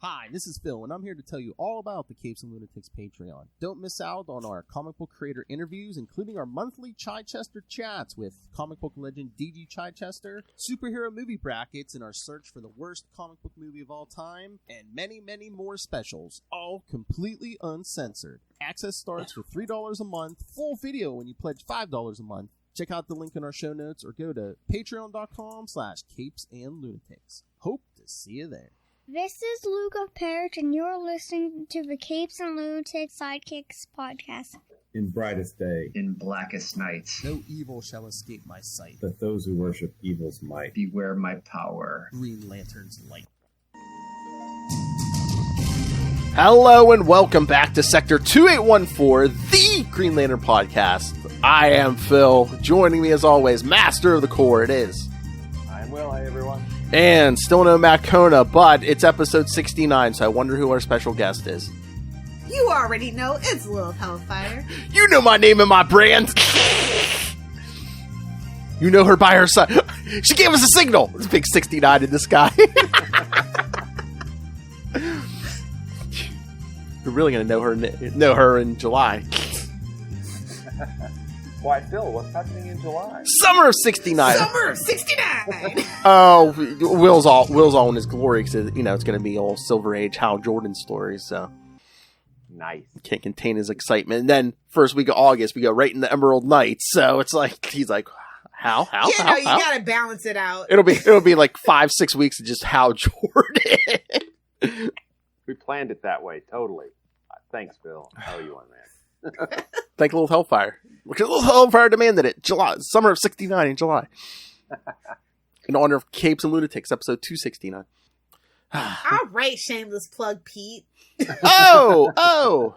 Hi, this is Phil, and I'm here to tell you all about the Capes and Lunatics Patreon. Don't miss out on our comic book creator interviews, including our monthly Chichester chats with comic book legend DG Chichester, superhero movie brackets in our search for the worst comic book movie of all time, and many, many more specials, all completely uncensored. Access starts for $3 a month, full video when you pledge $5 a month. Check out the link in our show notes or go to patreon.com/CapesandLunatics. Hope to see you there. This is Luke of Perich, and you're listening to the Capes and Lunatics Sidekicks podcast. In brightest day, in blackest nights, no evil shall escape my sight. That those who worship evil's might beware my power. Green Lantern's light. Hello and welcome back to Sector 2814, the Green Lantern podcast. I am Phil. Joining me as always, Master of the Core, it is. I'm Will. Hey, everyone. And still no Matt Kona, but it's episode 69, so I wonder who our special guest is. You already know, it's Lilith Hellfire. You know my name and my brand. You know her by her side. She gave us a signal. It's big 69 in the sky. You're really going to know her in July. Why, Phil, what's happening in July? Summer of 69. Summer of 69. Oh, Will's all in his glory because, it's going to be all Silver Age Hal Jordan stories, so. Nice. Can't contain his excitement. And then first week of August, we go right into Emerald Knights, so it's like, he's like, How? You got to balance it out. It'll be like 5-6 weeks of just Hal Jordan. We planned it that way, totally. Thanks, Phil. How are you on, man? Thank Little Hellfire. Because Little Hellfire demanded it. Summer of 69 in July. In honor of Capes and Lunatics, episode 269. All right, shameless plug, Pete. Oh!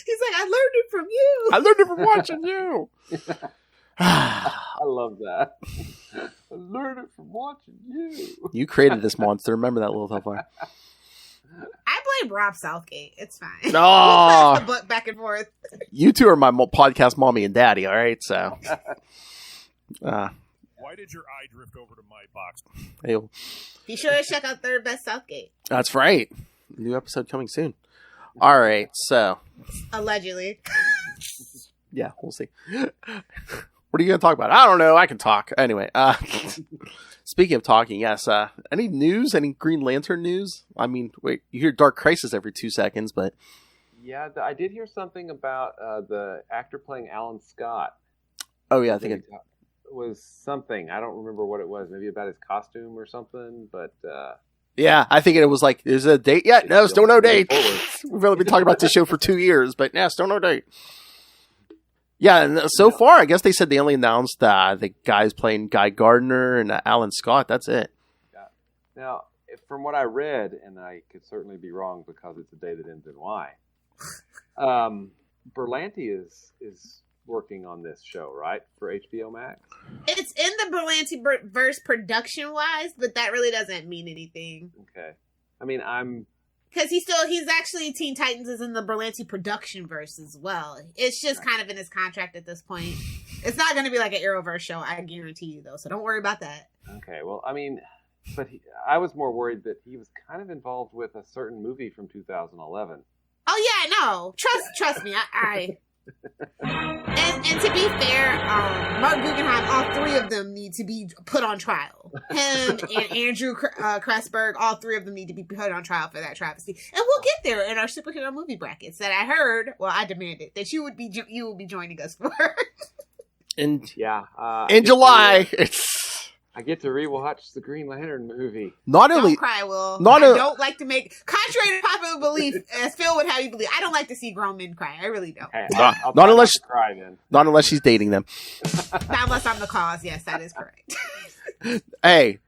He's like, I learned it from you. I learned it from watching you. I love that. I learned it from watching you. You created this monster. Remember that, Little Hellfire. I blame Rob Southgate. It's fine. No. We'll pass the buck back and forth. You two are my podcast mommy and daddy, all right? So. Why did your eye drift over to my box? Hey, Be sure to check out Third Best Southgate. that's right. New episode coming soon. All right, so. Allegedly. Yeah, we'll see. What are you going to talk about? I don't know. I can talk. Anyway, speaking of talking, yes. Any news? Any Green Lantern news? I mean, wait, you hear Dark Crisis every 2 seconds, but... Yeah, I did hear something about the actor playing Alan Scott. Oh, yeah, I think it was something. I don't remember what it was. Maybe about his costume or something, but... yeah, I think it was like, is it a date yet? No, still no date. We've only been talking about this show for 2 years, but yeah, still no date. Yeah, and so far, I guess they said they only announced the guys playing Guy Gardner and Alan Scott. That's it. Yeah. Now, from what I read, and I could certainly be wrong because it's a day that ends in Y, Berlanti is working on this show, right, for HBO Max? It's in the Berlanti verse production-wise, but that really doesn't mean anything. Okay. I mean, Because he's actually, Teen Titans is in the Berlanti production verse as well. It's just kind of in his contract at this point. It's not going to be like an Arrowverse show, I guarantee you, though, so don't worry about that. Okay, well, I mean, but I was more worried that he was kind of involved with a certain movie from 2011. Oh, yeah, no. Trust me, And to be fair, Mark Guggenheim, all three of them need to be put on trial. Him and Andrew Kressberg, all three of them need to be put on trial for that travesty. And we'll get there in our superhero movie brackets that I heard, well, I demanded, that you will be joining us for. In July, I get to rewatch the Green Lantern movie. Don't cry, Will. I don't like to make, contrary to popular belief, as Phil would have you believe, I don't like to see grown men cry. I really don't. Hey, I'll not unless she's dating them. Not unless I'm the cause. Yes, that is correct. Hey,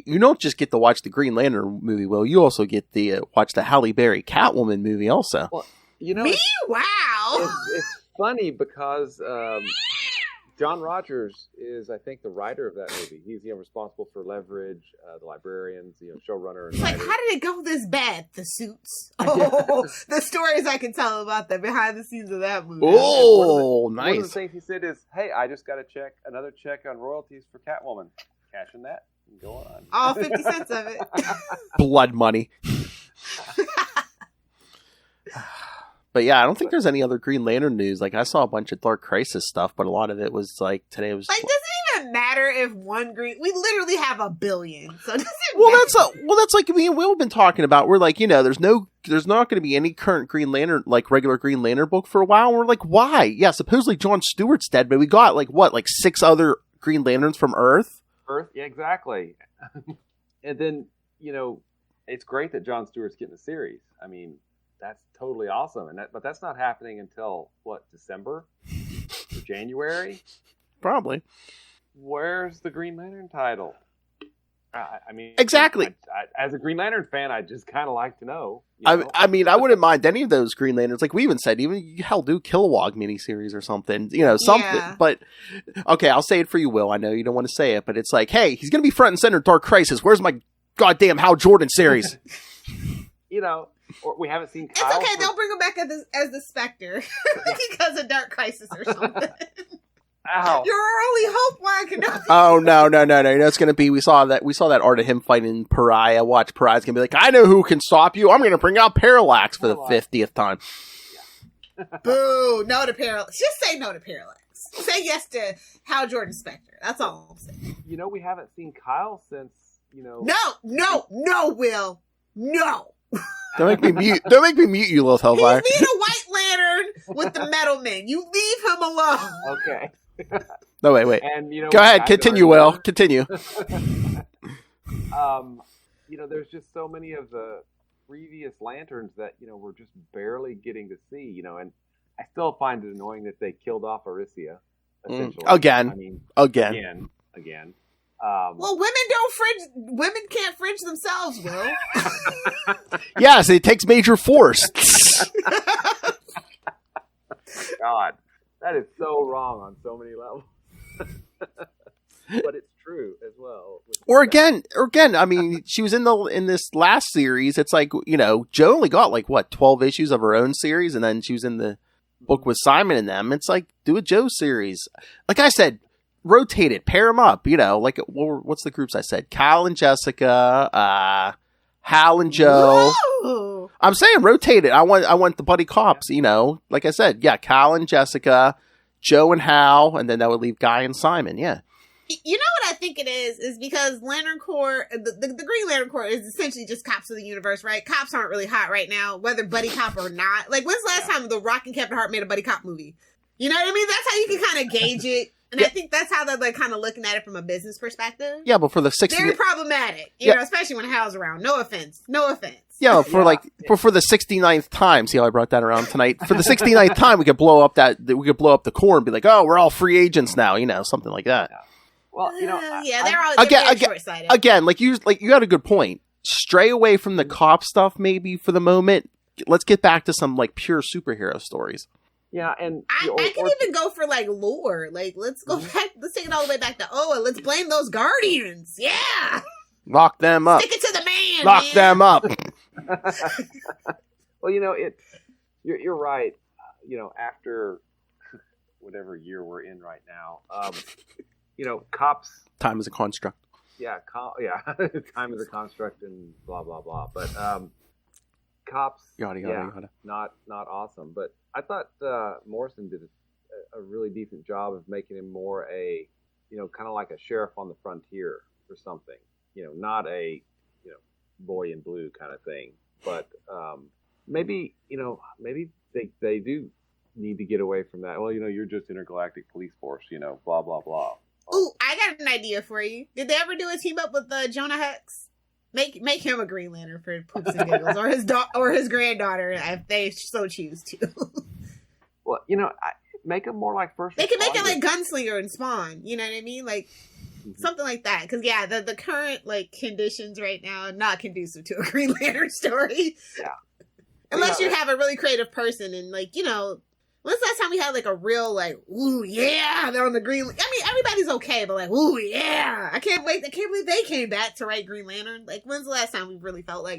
you don't just get to watch the Green Lantern movie, Will. You also get to watch the Halle Berry Catwoman movie also. Well, you know, wow. It's funny because John Rogers is, I think, the writer of that movie. He's responsible for Leverage, The Librarians, showrunner. And like, how did it go this bad? The Suits. Oh, the stories I can tell about the behind the scenes of that movie. Oh, nice. One of the things he said is, "Hey, I just got another check on royalties for Catwoman. Cashing that and go on." All 50 cents of it. Blood money. But yeah, I don't think there's any other Green Lantern news. Like I saw a bunch of Dark Crisis stuff, but a lot of it was like today was Like, does it even matter if one green? We literally have 1 billion, so does it well, matter? that's like me and Will have been talking about. We're like, there's not going to be any current Green Lantern, like regular Green Lantern book for a while. And we're like, why? Yeah, supposedly John Stewart's dead, but we got like 6 other Green Lanterns from Earth. Yeah, exactly. And then it's great that Jon Stewart's getting a series. I mean, that's totally awesome. But that's not happening until December, or January. Probably. Where's the Green Lantern title? I mean, exactly. I, as a Green Lantern fan, I just kind of like to know. I mean, I wouldn't mind any of those Green Lanterns. Like we even said, hell, do Kilowog miniseries or something. Something. Yeah. But okay, I'll say it for you, Will. I know you don't want to say it, but it's like, hey, he's gonna be front and center in Dark Crisis. Where's my goddamn Hal Jordan series? Or we haven't seen Kyle. It's okay. They'll bring him back as the Spectre because of Dark Crisis or something. Ow. Your only hope, Mark. Oh no! That's gonna be. We saw that art of him fighting Pariah. Watch, Pariah's gonna be like, I know who can stop you. I'm gonna bring out Parallax for the 50th time. Yeah. Boo! No to Parallax. Just say no to Parallax. Say yes to Hal Jordan Spectre. That's all I'm saying. We haven't seen Kyle since No, Will. No. Don't make me mute. Don't make me mute you, little hellfire. He's being a White Lantern with the Metal Men. You leave him alone. Okay. No, wait. And go ahead. Continue, Will. Continue. There's just so many of the previous Lanterns that we're just barely getting to see. And I still find it annoying that they killed off Aricia. Essentially, again. Well, women can't fringe themselves, Will. Yes, it takes major force. God, that is so wrong on so many levels. But it's true as well. Or again, I mean, she was in this last series. It's like, Jo only got 12 issues of her own series, and then she was in the book with Simon and them. It's like, do a Jo series. Like I said, rotate it, pair them up, what's the groups I said? Kyle and Jessica, Hal and Jo. Whoa. I'm saying rotate it. I want the buddy cops, like I said, yeah, Kyle and Jessica, Jo and Hal, and then that would leave Guy and Simon, yeah. You know what I think it is because Lantern Corps, the Green Lantern Corps is essentially just cops of the universe, right? Cops aren't really hot right now, whether buddy cop or not. Like, when's the last time The Rock and Captain Hart made a buddy cop movie? You know what I mean? That's how you can kind of gauge it. And I think that's how they're kind of looking at it from a business perspective. Yeah, but for the 60th... Very problematic, you know, especially when Hal's around. No offense. Yeah, for the 69th time, see how I brought that around tonight? For the 69th time, we could blow up the core and be like, oh, we're all free agents now, something like that. Yeah. Well, they're short-sighted. Again, you had a good point. Stray away from the cop stuff maybe for the moment. Let's get back to some pure superhero stories. Yeah, and I can even go for lore. Let's go back. Let's take it all the way back to Oa. Let's blame those Guardians. Yeah, lock them up. Stick it to the man. Lock them up. Well, you're right. After whatever year we're in right now, cops. Time is a construct. Yeah, time is a construct and blah blah blah. But cops, yada. Not awesome. But I thought Morrison did a really decent job of making him more a, kind of like a sheriff on the frontier or something. Not a, boy in blue kind of thing. But maybe they do need to get away from that. Well, you're just intergalactic police force. Blah blah blah. Ooh, I got an idea for you. Did they ever do a team up with Jonah Hex? Make him a Green Lantern for poops and giggles, or his granddaughter if they so choose to. Well, make him more like first. They can make it like Gunslinger and Spawn. You know what I mean? Something like that. Because the current conditions right now are not conducive to a Green Lantern story. Yeah. Unless you have a really creative person and when's the last time we had a real ooh yeah, they're on the Green. I mean, everybody's okay, but ooh yeah, I can't believe they came back to write Green Lantern. When's the last time we really felt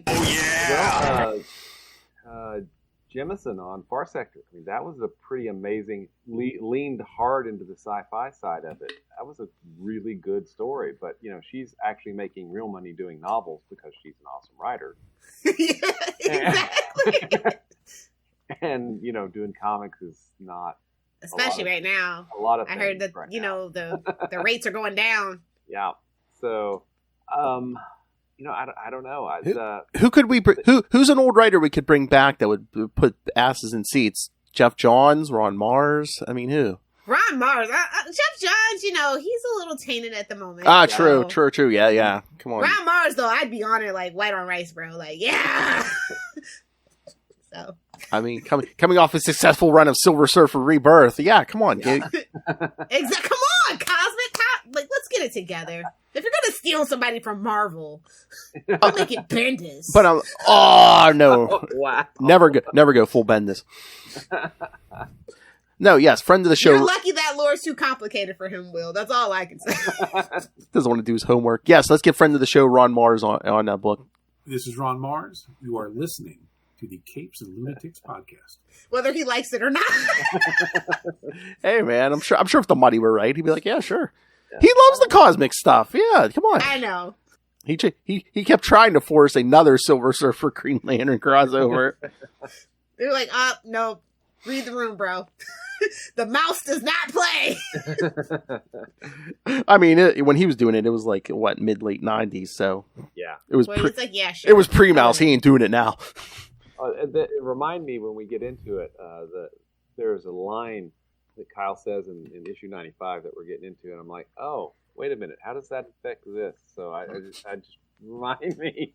Jemison on Far Sector. I mean, that was a pretty amazing. Leaned hard into the sci-fi side of it. That was a really good story. But she's actually making real money doing novels because she's an awesome writer. Yeah, exactly. And doing comics is not especially right now. a lot of. I heard that right the rates are going down. Yeah. So, I don't know. Who could we? Who's an old writer we could bring back that would put asses in seats? Jeff Johns, Ron Mars. I mean, who? Ron Mars, Jeff Johns. He's a little tainted at the moment. True. Yeah. Come on. Ron Mars, though, I'd be on it like white on rice, bro. Like, yeah. So. I mean, coming off a successful run of Silver Surfer Rebirth, yeah. Come on, Come on, Cosmic. Let's get it together. If you're gonna steal somebody from Marvel, I'll make it Bendis. But no, wow. Never go full Bendis. No, yes, friend of the show. You're lucky that lore's too complicated for him, Will. That's all I can say. Doesn't want to do his homework. Yes, let's get friend of the show, Ron Mars, on that book. This is Ron Mars. You are listening to the Capes and Lunatics podcast. Whether he likes it or not. Hey, man, I'm sure if the money were right, he'd be like, yeah, sure. Yeah. He loves the cosmic stuff. Yeah, come on. I know. He kept trying to force another Silver Surfer Green Lantern crossover. They're like, no, read the room, bro. The mouse does not play. I mean, when he was doing it, it was like mid-late 90s. So yeah, it was. It's like, yeah, sure. It was pre-mouse. He ain't doing it now. It remind me when we get into it that there's a line that Kyle says in issue 95 that we're getting into, and I'm like, oh, wait a minute, how does that affect this? So I just remind me.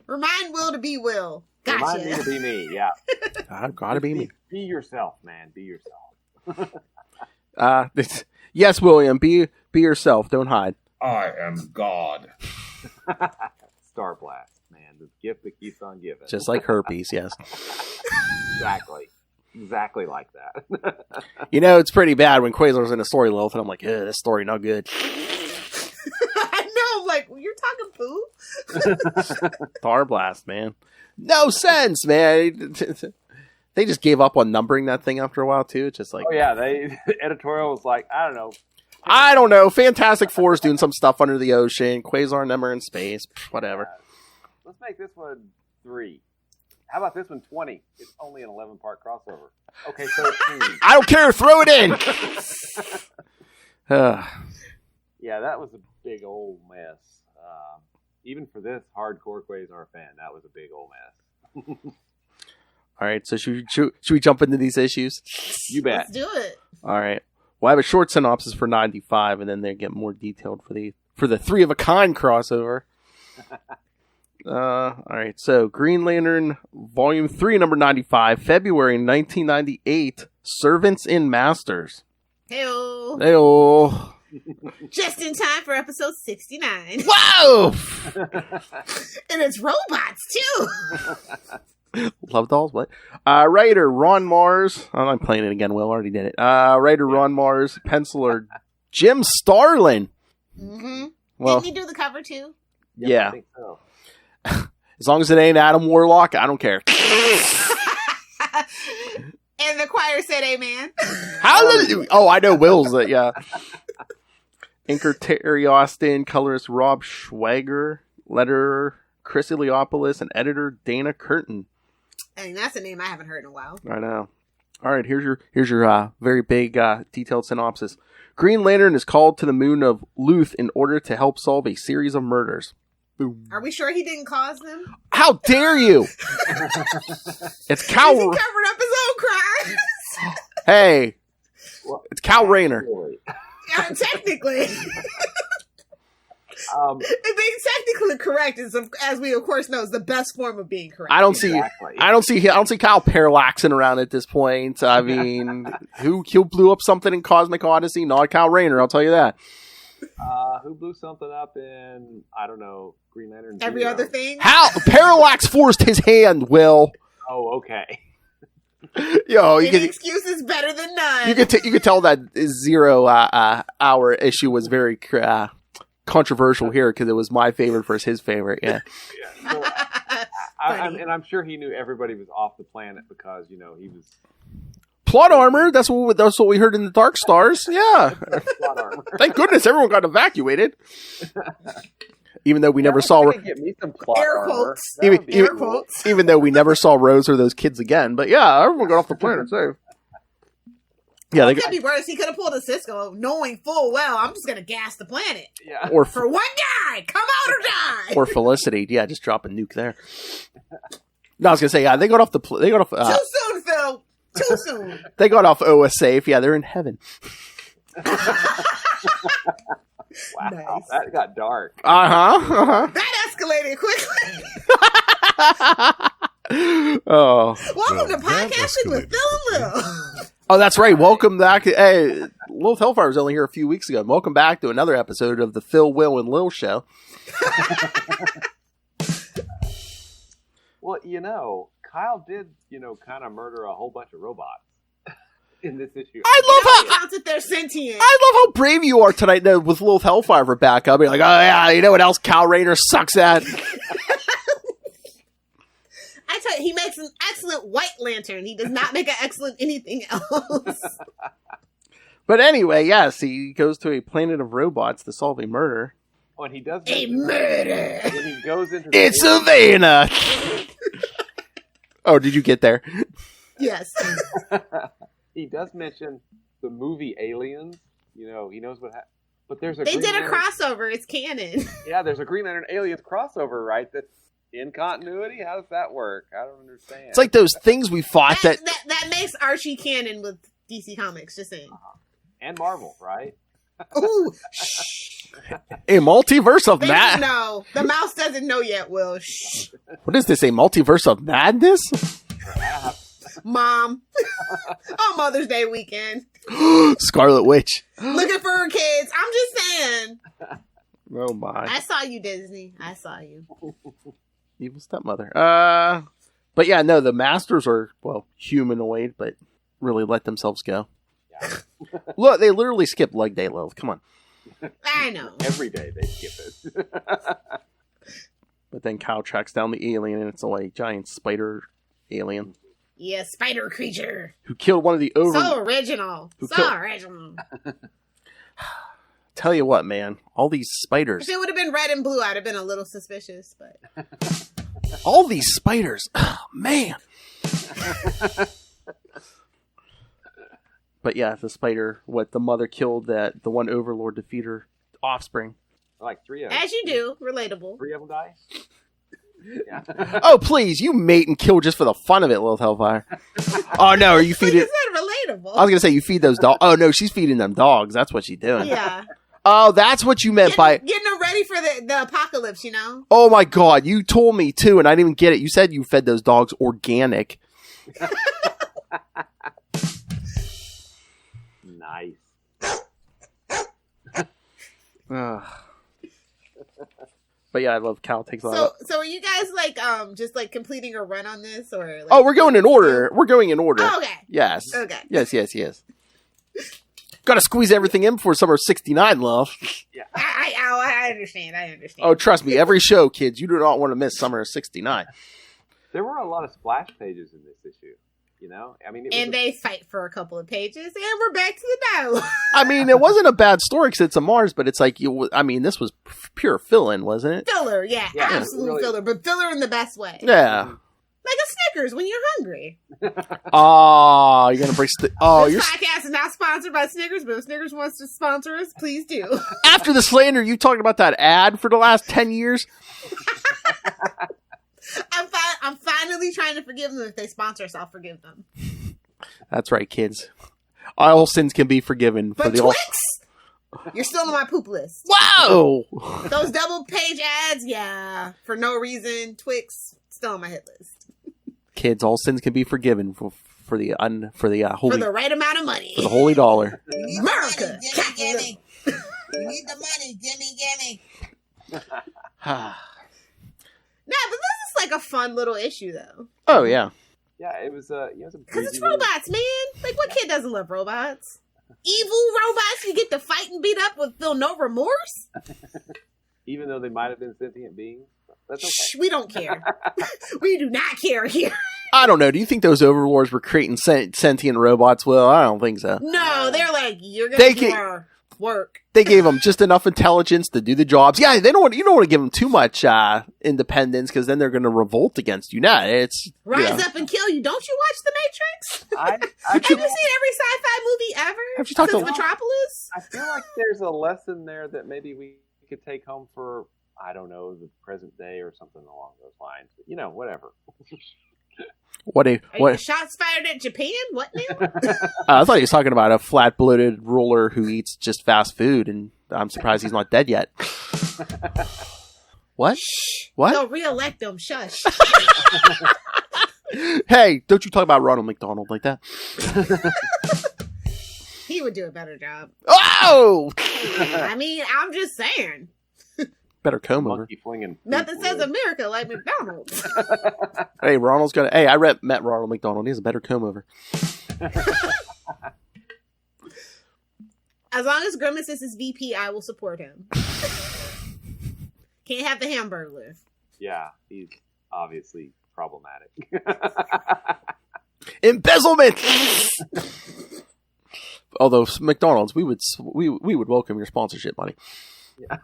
Remind Will to be Will. Gotcha. Remind me to be me. Yeah, I've got to be me. Be yourself, man. Be yourself. Yes, William. Be yourself. Don't hide. I am God. Star Blast, man. The gift that keeps on giving. Just like herpes, yes. Exactly like that. It's pretty bad when Quasar's in a story, Lilith, and I'm like, this story not good. I know, like, you're talking poo. Star Blast, man. No sense, man. They just gave up on numbering that thing after a while, too. It's just like... Oh, yeah. Editorial was like, I don't know. Fantastic Four's doing some stuff under the ocean. Quasar and them are in space. Whatever. Let's make this one 3. How about this one 20? It's only an 11-part crossover. Okay, 13. I don't care. Throw it in. Yeah, that was a big old mess. Even for this hardcore Quasar fan, that was a big old mess. All right, so should we jump into these issues? You bet. Let's do it. All right. Well, I have a short synopsis for 95, and then they get more detailed for the 3 of a Kind crossover. All right, so Green Lantern Volume 3, number 95, February 1998, Servants and Masters. Hey-oh. Hey-oh. Just in time for episode 69. Whoa! And it's robots, too. Love dolls, what? Writer Ron Mars. Oh, I'm playing it again, Will. Already did it. Writer Ron Mars. Penciler Jim Starlin. Mm-hmm. Well, didn't he do the cover, too? Yeah. I think so. As long as it ain't Adam Warlock, I don't care. And the choir said amen. Hallelujah. Oh, I know Will's it, yeah. Inker Terry Austin, colorist Rob Schwager, letterer Chris Iliopoulos, and editor Dana Curtin. I mean, that's a name I haven't heard in a while. I know. All right, here's your very big detailed synopsis. Green Lantern is called to the moon of Luth in order to help solve a series of murders. Boom. Are we sure he didn't cause them? How dare you? It's Cal. He covered up his own crimes. Hey, it's Cal Rayner. Yeah, technically. Being technically correct is, as we of course know, is the best form of being correct. I don't see Kyle parallaxing around at this point. I mean, who blew up something in Cosmic Odyssey? Not Cal Rayner, I'll tell you that. Who blew something up in, I don't know, Green Lantern? Every other thing? How? Parallax forced his hand, Will. Oh, okay. Yo, any excuse is better than none. You could tell that 0 hour issue was very controversial here because it was my favorite versus his favorite. Yeah. So, I'm sure he knew everybody was off the planet because he was plot armor. That's what we heard in the Dark Stars. Yeah. plot armor. Thank goodness everyone got evacuated. Even though we never saw Get me some plot Air armor. quotes. That would be Air cool. quotes. even though we never saw Rose or those kids again. But yeah, everyone got off the planet safe. Yeah, It could be worse. He could have pulled a Cisco, knowing full well I'm just gonna gas the planet Yeah. or for one guy. Come out or die. or Felicity. Yeah, just drop a nuke there. No, I was gonna say yeah. They got off the. They got off. Too soon, Phil. Too soon. They got off OS safe. Yeah, they're in heaven. Wow, Nice. that got dark. That escalated quickly. Oh. Welcome to that podcasting with escalated. Phil and Lil. Oh, that's right. Welcome back. Hey, Lilith Hellfire was only here a few weeks ago. Welcome back to another episode of the Phil, Will, and Lil Show. Well, Kyle did, kind of murder a whole bunch of robots in this issue. I love how Counts that they're sentient. I love how brave you are tonight though, with Lilith Hellfire for back. I'll be like, oh yeah, you know what else Cal Rayner sucks at? I tell you, he makes an excellent White Lantern. He does not make an excellent anything else. But anyway, yes, he goes to a planet of robots to solve a murder. Oh, and he does A mention- murder. When he goes into the It's Savannah. Oh, did you get there? Yes. he does mention the movie Aliens. He knows what happened. But there's a They Green did a Lantern- crossover. It's canon. Yeah, there's a Green Lantern Aliens crossover, right? That's in continuity. How does that work? I don't understand. It's like those things we fought that. That makes Archie canon with DC Comics. Just saying. And Marvel, right? Ooh. A multiverse of They don't mad. know. The mouse doesn't know yet, Will. Shh. What is this? A multiverse of madness? Mom. On Mother's Day weekend. Scarlet Witch. Looking for her kids. I'm just saying. Oh my. I saw you, Disney. I saw you. Evil stepmother. But yeah, no, the masters are, well, humanoid, but really let themselves go. Yeah. Look, they literally skip leg day, Lilith. Come on. I know. Every day they skip it. But then Kyle tracks down the alien, and it's a giant spider alien Yeah, spider creature. who killed one of the So original. Who So killed- original. Tell you what, man, all these spiders. If it would have been red and blue, I'd have been a little suspicious, but All these spiders. Oh, man. But yeah, the spider, the mother killed the one overlord to feed her offspring. Like 3 of them. as you do, relatable. 3 of them die? Yeah. Oh, please, you mate and kill just for the fun of it, Lilith Hellfire. Oh, no, are you Like feeding... you said, relatable. I was going to say, you feed those dogs. Oh, no, she's feeding them dogs. That's what she's doing. Yeah. Oh, that's what you meant by... Getting them ready for the apocalypse, you know? Oh, my God, you told me, too, and I didn't even get it. You said you fed those dogs organic. Nice. But yeah, I love Cal takes a lot of... So are you guys just completing a run on this or like, Oh, we're going in order. We're going in order. Oh, okay. Yes. Okay. Yes. Got to squeeze everything in before summer 69, love. Yeah. I understand. Oh, trust me, every show, kids, you do not want to miss summer of 69. There were a lot of splash pages in this issue. I mean, it was And they fight for a couple of pages, and we're back to the dialogue. I mean, it wasn't a bad story because it's a Mars, but it's like, this was pure fill-in, wasn't it? Filler, yeah, Yeah, absolute really. filler, but filler in the best way. Yeah. Like a Snickers when you're hungry. Oh, you're going to break... This podcast is not sponsored by Snickers, but if Snickers wants to sponsor us, please do. After the slander, you talked about that ad for the last 10 years? I'm finally trying to forgive them. If they sponsor us, I'll forgive them. That's right, kids. All sins can be forgiven. But for the Twix, you're still on my poop list. Whoa! Those double page ads, yeah, for no reason. Twix still on my hit list Kids, all sins can be forgiven for the holy for the right amount of money. for the holy dollar. America, Gimme. We need the money. Gimme. Nah, but this is like a fun little issue though. Oh yeah. Yeah, it was a Because breezy it's little- robots, man. Like, what kid doesn't love robots? Evil robots you get to fight and beat up with feel no remorse? Even though they might have been sentient beings. That's okay. Shh, we don't care. We do not care here. I don't know. Do you think those overlords were creating sentient robots? Well, I don't think so. No, they're like, you're They going to do can- our work. They gave them just enough intelligence to do the jobs. Yeah, you don't want to give them too much independence because then they're going to revolt against you. Nah, it's rise up and kill you. Don't you watch The Matrix? Have you seen every sci-fi movie ever? Have you talked since to Metropolis? I feel like there's a lesson there that maybe we could take home for, I don't know, the present day or something along those lines. But, whatever. What? Shots fired at Japan? What now? I thought he was talking about a flat-bloated ruler who eats just fast food, and I'm surprised he's not dead yet. What? Shh. What? They'll re-elect him. Shush. Hey, don't you talk about Ronald McDonald like that. He would do a better job. Oh! I mean, I'm just saying. Better comb over. Nothing says America like McDonald's. Hey, I met Ronald McDonald. He has a better comb over. As long as Grimace is his VP, I will support him. Can't have the Hamburglar. Yeah, he's obviously problematic. Embezzlement. Although McDonald's, we would welcome your sponsorship money. Yeah.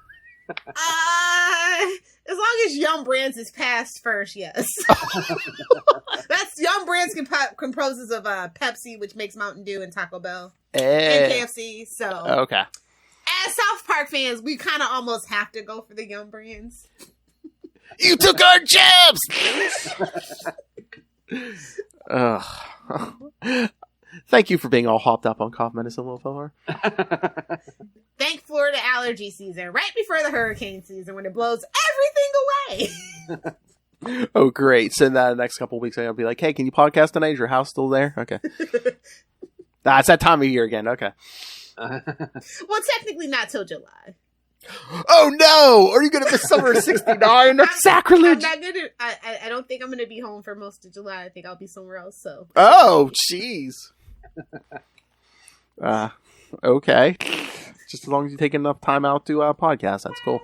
As long as Yum Brands is passed first, yes. That's Yum Brands composes of Pepsi, which makes Mountain Dew, and Taco Bell and KFC. So okay. As South Park fans, we kind of almost have to go for the Yum Brands. You took our jobs. Thank you for being all hopped up on cough medicine, little fella. Thank Florida allergy season, right before the hurricane season, when it blows everything away. Oh, great. So the next couple of weeks, I'll be like, hey, can you podcast tonight? Is your house still there? Okay. It's that time of year again. Okay. Well, technically not till July. Oh, no. Are you going to miss summer of 69? Sacrilege. I'm not gonna, I don't think I'm going to be home for most of July. I think I'll be somewhere else. So. Oh, jeez. Okay. Just as long as you take enough time out to podcast, that's cool.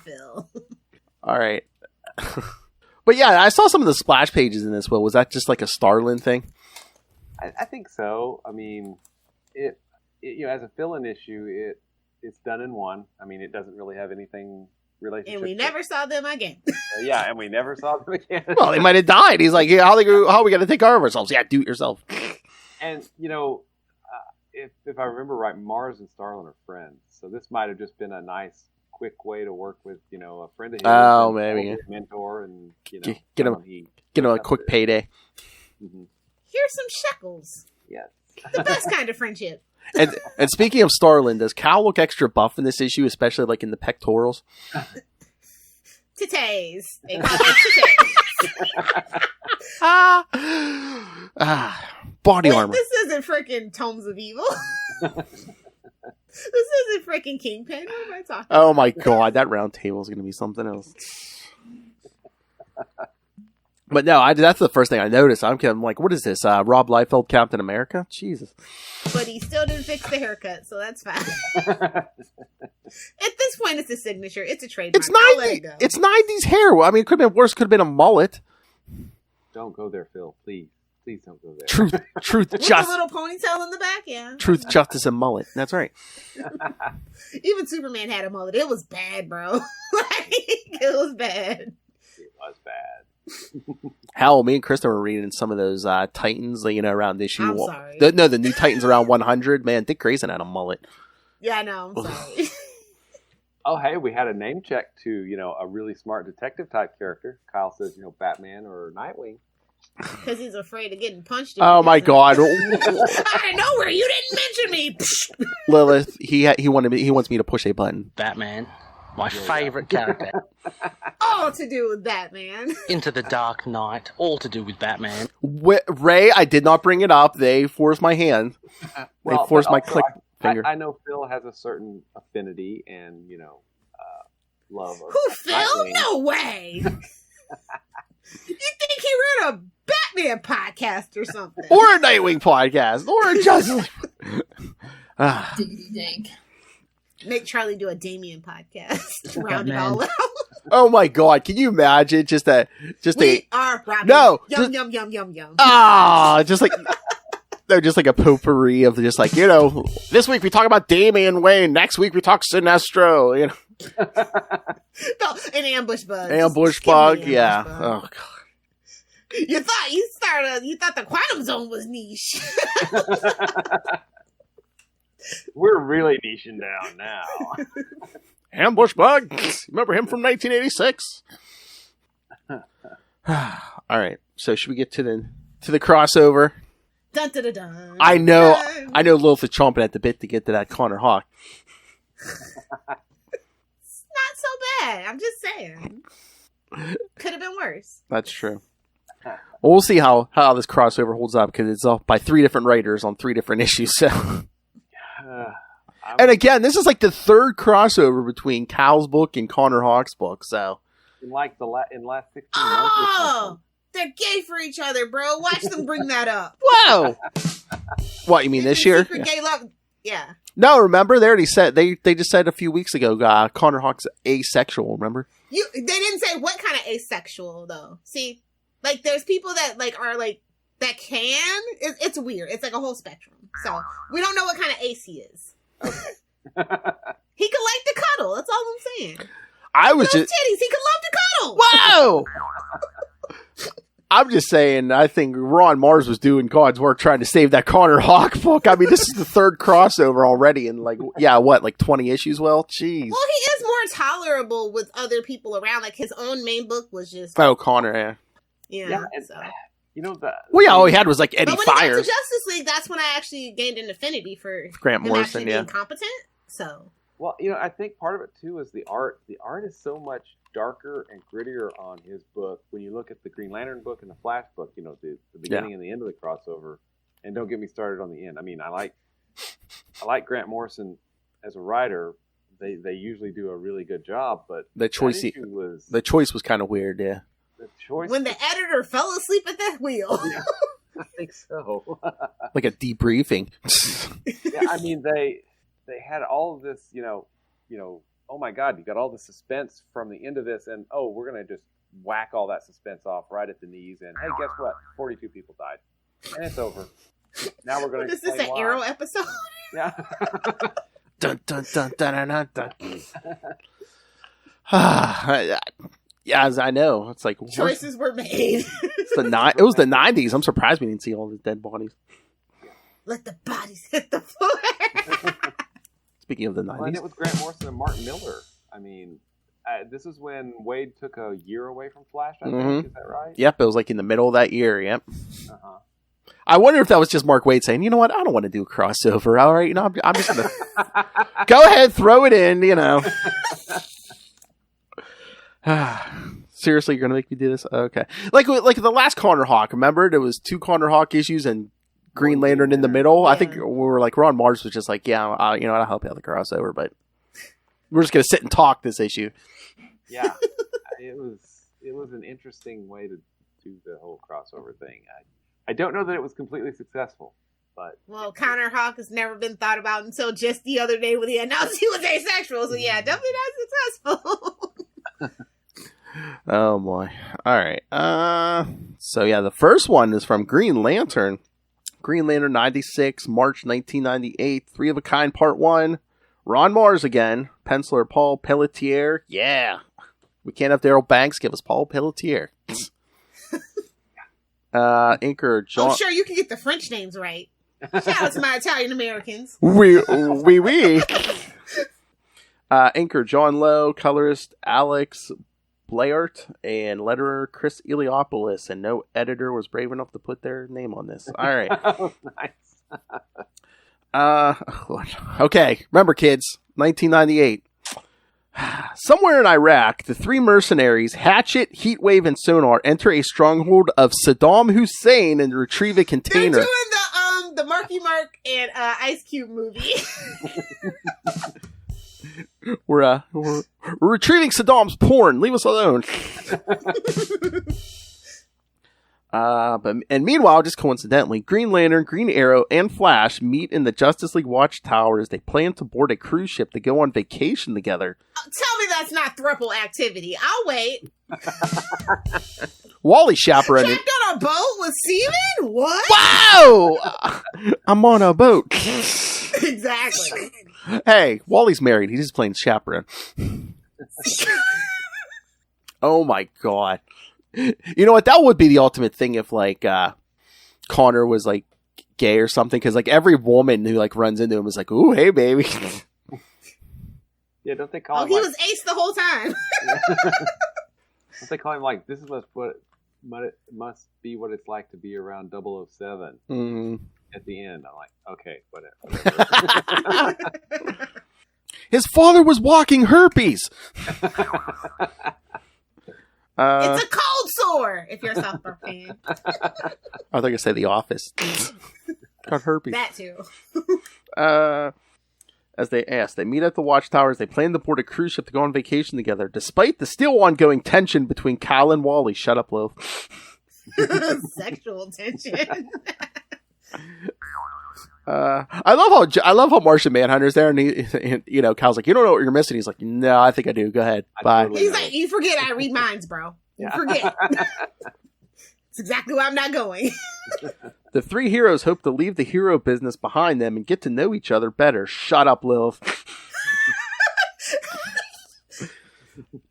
Phil. All right. But yeah, I saw some of the splash pages in this. Will, was that just like a Starlin thing? I think so. I mean, it as a fill-in issue, it's done in one. I mean, it doesn't really have anything relationship. And we never saw them again. Yeah, and we never saw them again. Well, they might have died. He's like, how are we going to take care of ourselves? Yeah, do it yourself. And, if I remember right, Mars and Starlin are friends. So this might have just been a nice, quick way to work with, a friend of his. Oh, maybe. Mentor and, get him a quick payday. Mm-hmm. Here's some shekels. Yes. The best kind of friendship. And speaking of Starlin, does Cal look extra buff in this issue, especially like in the pectorals? Titties. They call them titties. Body armor. This isn't freaking Tomes of Evil. This isn't freaking Kingpin. What am I talking about? Oh my god, that round table is going to be something else. But no, that's the first thing I noticed. I'm like, what is this? Rob Liefeld, Captain America? Jesus. But he still didn't fix the haircut, so that's fine. At this point, it's a signature. It's a trademark. It's 90s hair. I mean, it could have been worse. Could have been a mullet. Don't go there, Phil. Please don't go there. Truth, with justice. a little ponytail in the back, yeah. Truth, justice, and mullet. That's right. Even Superman had a mullet. It was bad, bro. It was bad. It was bad. Hell, me and Krista were reading some of those Titans, around issue. I'm sorry. The new Titans around 100. Man, Dick Grayson had a mullet. Yeah, I know. I'm sorry. Oh, hey, we had a name check to, a really smart detective type character. Kyle says, Batman or Nightwing. Because he's afraid of getting punched. Oh my god! Out of nowhere, you didn't mention me. Lilith, he wants me to push a button. Batman, my favorite character. All to do with Batman. Into the Dark Knight, all to do with Batman. Ray, I did not bring it up. They forced my hand. They forced my click finger. I know Phil has a certain affinity and love. Who, Phil? Nightwing. No way. You think he ran a Batman podcast or something? Or a Nightwing podcast. Or a Justice Diggity dink. Make Charlie do a Damien podcast. Round it all out. Oh my god, can you imagine we are Robin. No. Yum, yum, yum, yum, yum. Just like They're just like a potpourri of just like, this week we talk about Damian Wayne, next week we talk Sinestro, No, an ambush bug. Ambush Just give me bug, an yeah. ambush bug. Oh god. You thought the quantum zone was niche. We're really niching down now. Ambush bug. Remember him from 1986? All right. So should we get to the crossover? Dun, dun, dun, dun, I know dun. Lilith is chomping at the bit to get to that Connor Hawk. It's not so bad. I'm just saying. Could have been worse. That's true. Well, we'll see how this crossover holds up because it's by 3 different writers on 3 different issues. So. And again, this is like the 3rd crossover between Cal's book and Connor Hawk's book. So In last 16 months or something. They're gay for each other, bro. Watch them bring that up. Whoa! What, you mean this year? Secret gay love. Yeah. No, remember they already said they just said a few weeks ago. Connor Hawk's asexual. Remember? They didn't say what kind of asexual though. See, like there's people that like are like that can. It's weird. It's like a whole spectrum. So we don't know what kind of ace he is. Okay. He could like to cuddle. That's all I'm saying. I was Those just titties. He could love to cuddle. whoa. I'm just saying, I think Ron Mars was doing God's work trying to save that Connor Hawk book. I mean, this is the 3rd crossover already in like 20 issues? Well, jeez. Well, he is more tolerable with other people around. Like his own main book was just Oh, Connor, yeah. yeah. And, So. Well, yeah, all he had was like Eddie But when he got Fires. to Justice League, that's when I actually gained an affinity for Grant him Morrison, actually yeah. being competent. So Well, I think part of it too is the art. The art is so much darker and grittier on his book. When you look at the Green Lantern book and the Flash book, the beginning and the end of the crossover. And don't get me started on the end. I mean, I like Grant Morrison as a writer. They usually do a really good job, but The choice was kind of weird, yeah. The choice when the editor fell asleep at the wheel. Yeah, I think so. Like a debriefing. Yeah, I mean they had all of this, oh my God, you got all the suspense from the end of this, and we're gonna just whack all that suspense off right at the knees, and hey, guess what? 42 people died, and it's over. Now we're gonna. Is this an Arrow episode? Yeah. Dun dun dun dun dun dun. Yeah, as I know, it's like Choices were made. It was the 90s. I'm surprised we didn't see all the dead bodies. Let the bodies hit the floor. Speaking of the 90s, And it was Grant Morrison and Martin Miller. I mean, this is when Wade took a year away from Flash. I think is that right? Yep, it was like in the middle of that year. Yep. Uh-huh. I wonder if that was just Mark Waid saying, "You know what? I don't want to do a crossover. All right, I'm just gonna go ahead, throw it in." Seriously, you're gonna make me do this? Okay. Like the last Connor Hawk. Remember, there was 2 Connor Hawk issues and Green Lantern in the middle. Yeah. I think we were like Ron Mars was just like, I'll help you out the crossover, but we're just gonna sit and talk this issue. Yeah, it was an interesting way to do the whole crossover thing. I don't know that it was completely successful, but Connor Hawk has never been thought about until just the other day when he announced he was asexual. So yeah, definitely not successful. Oh boy. All right. So yeah, the first one is from Green Lantern 96, March 1998, 3 of a Kind Part 1. Ron Mars again, penciler Paul Pelletier. Yeah. We can't have Daryl Banks, give us Paul Pelletier. Inker John. Oh, sure, you can get the French names right. Shout out to my Italian Americans. Oui. Inker John Lowe, colorist Alex Blaert, and letterer Chris Eliopoulos, and no editor was brave enough to put their name on this. All right. Nice. Okay, remember kids, 1998. Somewhere in Iraq, the 3 mercenaries, Hatchet, Heatwave, and Sonar, enter a stronghold of Saddam Hussein and retrieve a container. They're doing the Marky Mark and Ice Cube movie. We're retrieving Saddam's porn. Leave us alone. And meanwhile, just coincidentally, Green Lantern, Green Arrow, and Flash meet in the Justice League Watchtower as they plan to board a cruise ship to go on vacation together. Tell me that's not throuple activity. I'll wait. Wally chaperoning. Trapped on a boat with seamen? What? Wow! I'm on a boat. Exactly. Hey, Wally's married. He's just playing chaperone. Oh my god. You know what? That would be the ultimate thing if, like, Connor was, like, gay or something. Because, like, every woman who, like, runs into him is like, ooh, hey, baby. Yeah, don't they call him? He was ace the whole time. Don't they call him like, this is what it must be what it's like to be around 007 at the end? I'm like, okay, whatever. His father was walking herpes. It's a cold sore, if you're a South Park fan. I thought you were going to say The Office. Got herpes. That too. As they asked, they meet at the watchtowers. They plan to board a cruise ship to go on vacation together, despite the still ongoing tension between Cal and Wally. Shut up, Lil. Sexual tension. I love how Martian Manhunter's there, and he, Cal's like, you don't know what you're missing. He's like, no, I think I do. Go ahead, bye. He's like, you forget I read minds, bro. You forget. It's exactly why I'm not going. The three heroes hope to leave the hero business behind them and get to know each other better. Shut up, Lilith.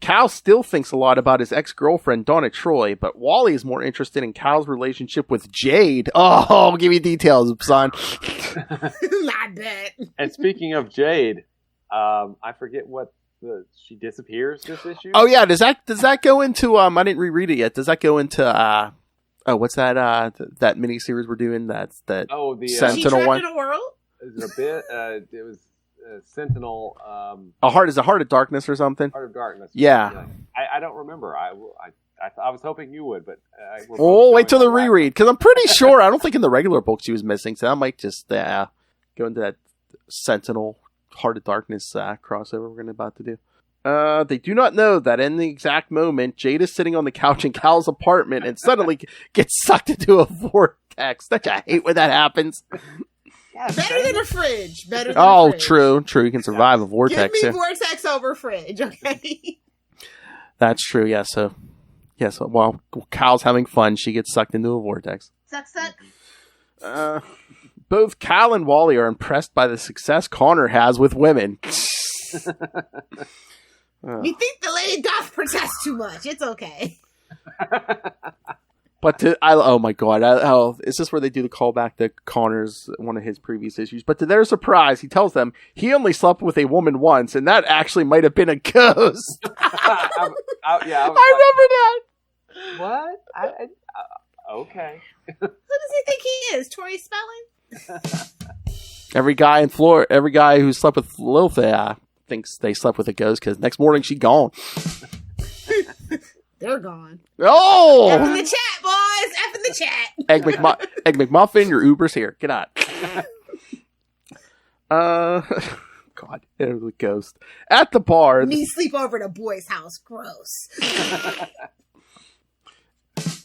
Cal still thinks a lot about his ex-girlfriend, Donna Troy, but Wally is more interested in Cal's relationship with Jade. Oh, give me details, son. Not that. And speaking of Jade, I forget what she disappears this issue. Oh yeah, does that go into? I didn't reread it yet. Does that go into? What's that? That miniseries we're doing. That's that. Oh, the Sentinel one. In a world? Is it a bit? It was Sentinel. Is a Heart of Darkness or something? Heart of Darkness. Yeah. I don't remember. I was hoping you would, but wait till the reread, because I'm pretty sure I don't think in the regular book she was missing, so I might just go into that Sentinel Heart of Darkness crossover we're about to do. They do not know that in the exact moment, Jade is sitting on the couch in Cal's apartment and suddenly gets sucked into a vortex. I hate when that happens. Yeah, better than a fridge. Better than a fridge. True. You can survive a vortex. Give me vortex over fridge, okay? That's true, yeah. So while Cal's having fun, she gets sucked into a vortex. Suck. Both Cal and Wally are impressed by the success Connor has with women. You think the lady doth protest too much. It's okay. But oh my god, is this where they do the callback to Connor's, one of his previous issues? But to their surprise, he tells them he only slept with a woman once, and that actually might have been a ghost. I remember that. What? Okay. Who does he think he is? Tori Spelling? Every guy who slept with Lilith thinks they slept with a ghost, because next morning she gone. They're gone. Oh! F in the chat, boys! F in the chat! Egg McMuffin, your Uber's here. Get on. God, it was a ghost. At the bar... Me sleep over at a boy's house. Gross.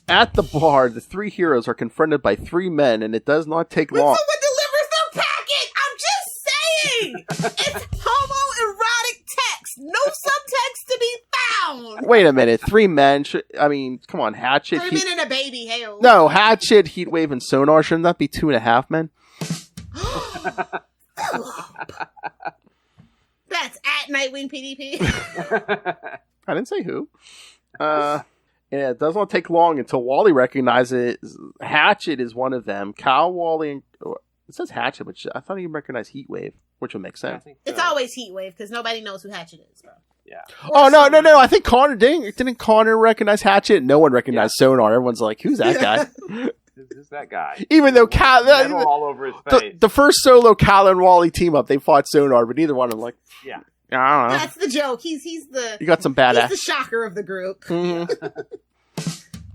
At the bar, the three heroes are confronted by three men, and it does not take long... Someone delivers their packet! I'm just saying! It's homoerotic text! No subtext to be found! Wait a minute, three men? Come on, Hatchet... Three men and a baby, hell. No, Hatchet, Heatwave, and Sonar, shouldn't that be 2.5 men? That's at Nightwing PDP. I didn't say who. And it does not take long until Wally recognizes Hatchet is one of them. Cal, Wally, and... It says Hatchet, but I thought he recognized Heatwave, which would make sense. It's always Heatwave, because nobody knows who Hatchet is, bro. Yeah. No. I think Connor didn't Connor recognize Hatchet? No one recognized Sonar. Everyone's like, who's that guy? Who's that guy? Even though Cal... all over his face. The first solo Cal and Wally team up, they fought Sonar, but neither one of them like... Yeah. I don't know. That's the joke. He's the... You got some bad He's the shocker of the group. Mm-hmm.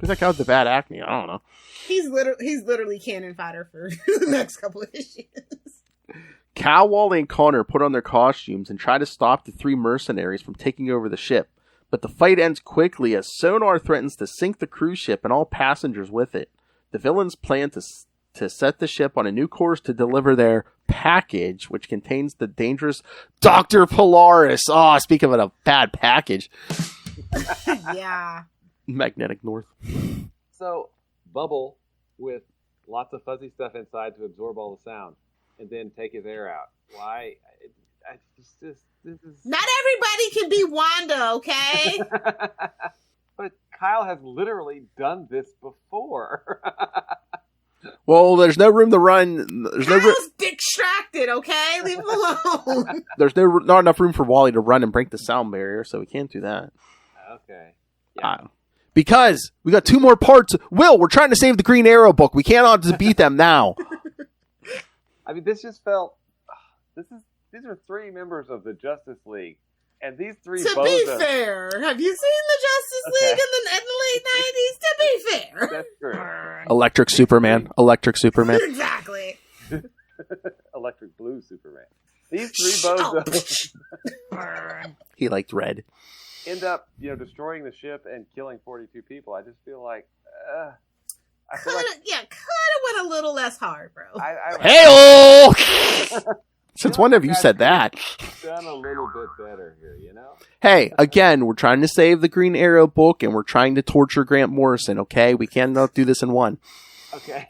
Who's that guy with the bad acne? I don't know. He's literally cannon fodder for the next couple of issues. Cal, Wally, and Connor put on their costumes and try to stop the three mercenaries from taking over the ship. But the fight ends quickly as Sonar threatens to sink the cruise ship and all passengers with it. The villains plan to set the ship on a new course to deliver their package, which contains the dangerous Dr. Polaris. Oh, speak of a bad package. Yeah. Magnetic North. So, bubble with lots of fuzzy stuff inside to absorb all the sound, and then take his air out. Why? This is... Not everybody can be Wanda, okay? But Kyle has literally done this before. Well, there's no room to run. There's no Kyle's distracted, okay? Leave him alone. There's not enough room for Wally to run and break the sound barrier, so we can't do that. Okay. Yeah. Because we got 2 more parts. Will, we're trying to save the Green Arrow book. We cannot just beat them now. I mean, this just felt... These are 3 members of the Justice League. And these 3 To be fair, have you seen the Justice League in the late 90s? To be fair. That's true. Electric Superman. Electric Superman. Exactly. Electric Blue Superman. These 3 bozos He liked red. end up, destroying the ship and killing 42 people. I just feel like... Could have went a little less hard, bro. Hey-oh! Since when have you said that? Done a little bit better here, Hey, again, we're trying to save the Green Arrow book, and we're trying to torture Grant Morrison, okay? We cannot do this in one. Okay.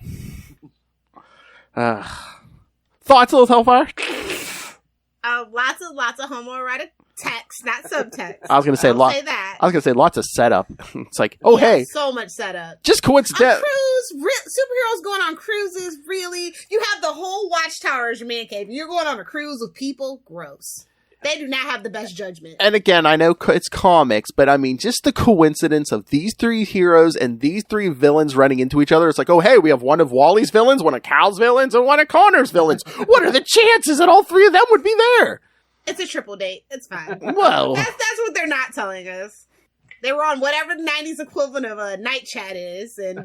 Thoughts, Lilith Hellfire? Lots of homoerotic text, not subtext. I was going to say that. I was going to say lots of setup. It's like, hey. So much setup. Just coincidence. Superheroes going on cruises, really? You have the whole Watchtower as your man cave. You're going on a cruise with people? Gross. They do not have the best judgment. And again, I know it's comics, but I mean, just the coincidence of these 3 heroes and these 3 villains running into each other. It's like, oh, hey, we have one of Wally's villains, one of Cal's villains, and one of Connor's villains. What are the chances that all 3 of them would be there? It's a triple date. It's fine. Well, that's what they're not telling us. They were on whatever the 90s equivalent of a night chat is, and they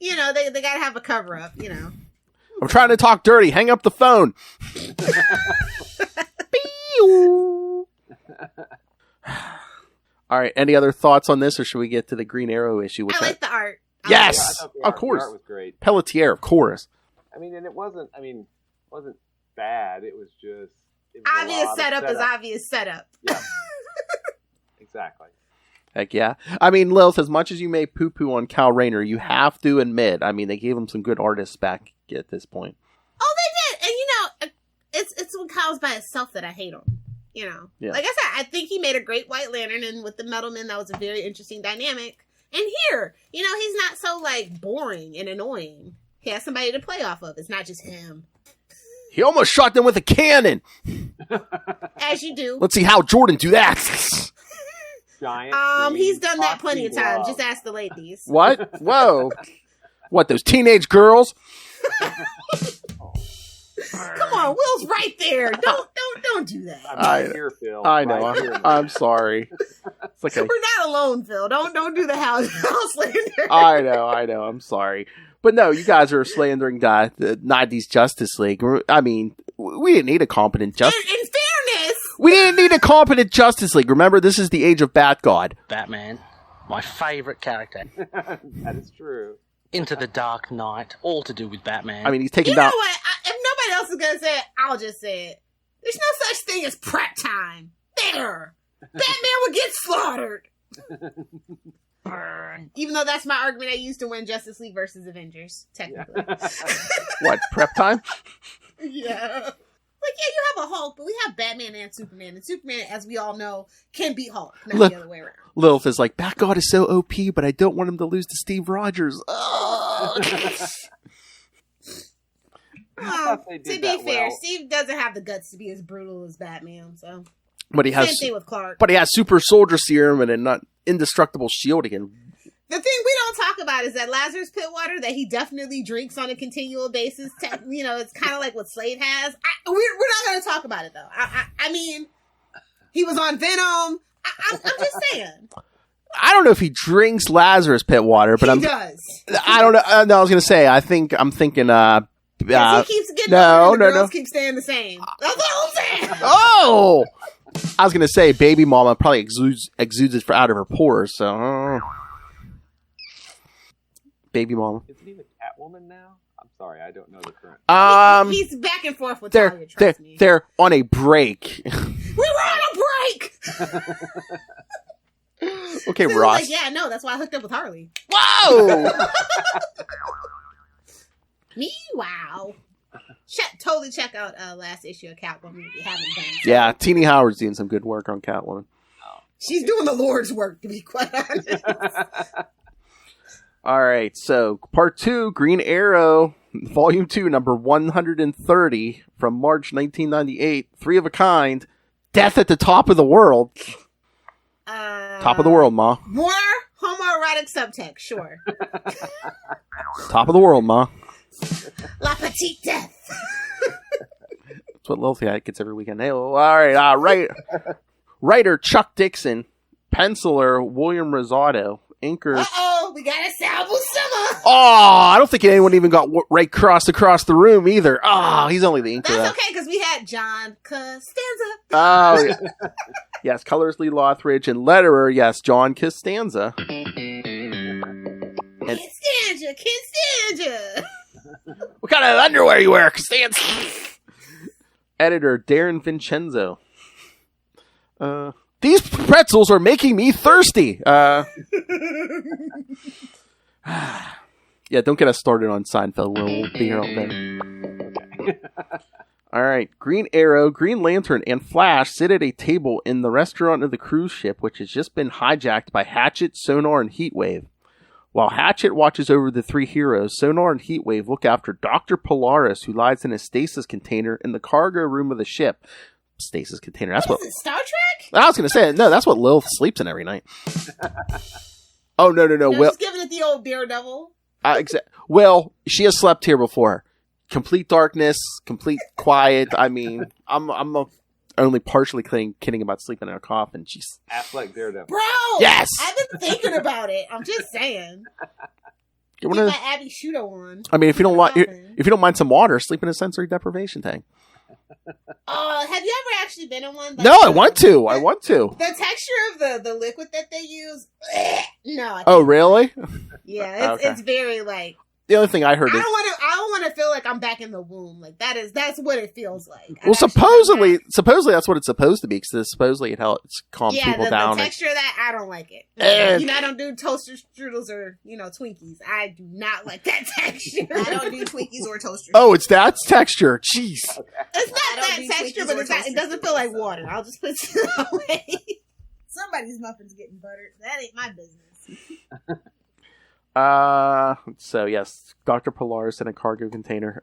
gotta have a cover up, I'm trying to talk dirty. Hang up the phone. All right. Any other thoughts on this, or should we get to the Green Arrow issue? I like the art. Yes, of course. The art was great. Pelletier, of course. I mean, and it wasn't bad. It was just... obvious setup is obvious setup. Yeah. Exactly. Heck yeah. I mean, Lilith, as much as you may poo-poo on Cal Rayner, you have to admit, I mean, they gave him some good artists back at this point. Oh, they did. And, it's when Kyle's by himself that I hate him. Yeah. Like I said, I think he made a great White Lantern, and with the Metal Men, that was a very interesting dynamic. And here, he's not so, boring and annoying. He has somebody to play off of. It's not just him. He almost shot them with a cannon. As you do. Let's see how Jordan do that. Giant. He's done that plenty of times. Just ask the ladies. What? Whoa. What, those teenage girls? Come on, Will's right there. Don't do that. I'm right here, Phil. I know. Right here. I'm sorry. It's like we're not alone, Phil. Don't do the house slander. I know. I'm sorry. But no, you guys are slandering the 90s Justice League. I mean, we didn't need a competent Justice League. In fairness, we didn't need a competent Justice League. Remember, this is the age of Bat-God. Batman, my favorite character. That is true. Into the Dark Knight, all to do with Batman. I mean, he's taking down... You know what? If nobody else is going to say it, I'll just say it. There's no such thing as prep time. There. Batman would get slaughtered. Even though that's my argument I used to win Justice League versus Avengers, technically. What, prep time? Yeah. You have a Hulk, but we have Batman and Superman. And Superman, as we all know, can beat Hulk, not the other way around. Lilith is like, Bat-God is so OP, but I don't want him to lose to Steve Rogers. To be fair, Steve doesn't have the guts to be as brutal as Batman, so... But he has, same thing with Clark. But he has super soldier serum and an indestructible shield again. The thing we don't talk about is that Lazarus Pit water that he definitely drinks on a continual basis. It's kind of like what Slade has. We're not going to talk about it, though. I mean, he was on Venom. I'm just saying. I don't know if he drinks Lazarus Pit water, but he does. I don't know. No, I was going to say, I'm thinking, he keeps getting older and the girls keep staying the same. That's what I'm saying. Oh! I was going to say, baby mama probably exudes it out of her pores, so... Baby mama. Isn't he with Catwoman now? I'm sorry, I don't know the current. He's back and forth with Talia, trust me. They're on a break. We were on a break! Okay, So Ross. like, yeah, no, that's why I hooked up with Harley. Whoa! Me? Wow. Totally check out last issue of Catwoman if you haven't done so. Yeah, Teenie Howard's doing some good work on Catwoman. She's doing the Lord's work, to be quite honest. All right, so part 2, Green Arrow, volume 2, number 130 from March 1998, 3 of a kind, Death at the Top of the World. Top of the world, Ma. More homoerotic subtext, sure. Top of the world, Ma. La Petite Death. That's what Lilith gets every weekend. Hey, all right, writer Chuck Dixon, penciler William Rosado, inker. Uh-oh, we got a Sal Buscema. Oh, I don't think anyone even got right across the room either. Oh, he's only the inker. That's okay, because we had John Costanza. Oh, yeah. Yes, colors Lee Lothridge, and letterer, yes, John Costanza. Costanza. What kind of underwear you wear, Costanza? Editor Darren Vincenzo. These pretzels are making me thirsty. Yeah, don't get us started on Seinfeld. We'll be here all day. All right. Green Arrow, Green Lantern, and Flash sit at a table in the restaurant of the cruise ship, which has just been hijacked by Hatchet, Sonar, and Heatwave. While Hatchet watches over the 3 heroes, Sonar and Heatwave look after Dr. Polaris, who lies in a stasis container in the cargo room of the ship. Stasis container. That's what. Is it Star Trek? I was going to say, no, that's what Lilith sleeps in every night. Oh, no. Well, she's giving it the old Daredevil. Well, she has slept here before. Complete darkness, complete quiet. I mean, I'm only partially kidding about sleeping in a coffin. She's Affleck Daredevil. Bro! Yes! I've been thinking about it. I'm just saying. Get my Abby Shudo one. I mean, if you don't mind some water, sleep in a sensory deprivation tank. Have you ever actually been in one? No, I want to. The texture of the liquid that they use. No. Oh, really? Yeah, it's very like. The only thing I heard is I don't want to feel like I'm back in the womb. Like that's what it feels like. Well, supposedly that's what it's supposed to be, because supposedly it helps calm people down. The texture of that, I don't like it. I don't do toaster strudels or Twinkies. I do not like that texture. I don't do Twinkies or toaster. Oh, it's that texture. Jeez. It's not that texture, but it doesn't feel like water. I'll just put it that way. Somebody's muffin's getting buttered. That ain't my business. So yes, Dr. Polaris in a cargo container.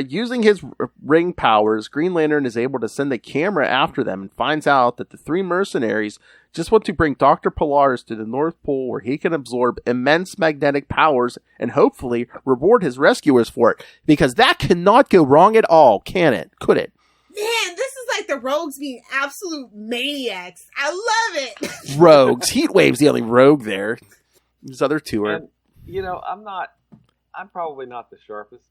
Using his ring powers, Green Lantern is able to send a camera after them and finds out that the 3 mercenaries just want to bring Dr. Polaris to the North Pole, where he can absorb immense magnetic powers and hopefully reward his rescuers for it. Because that cannot go wrong at all, can it? Could it? Man, this is like the rogues being absolute maniacs. I love it. Rogues. Heatwave's the only rogue there. These other 2 are... I'm probably not the sharpest,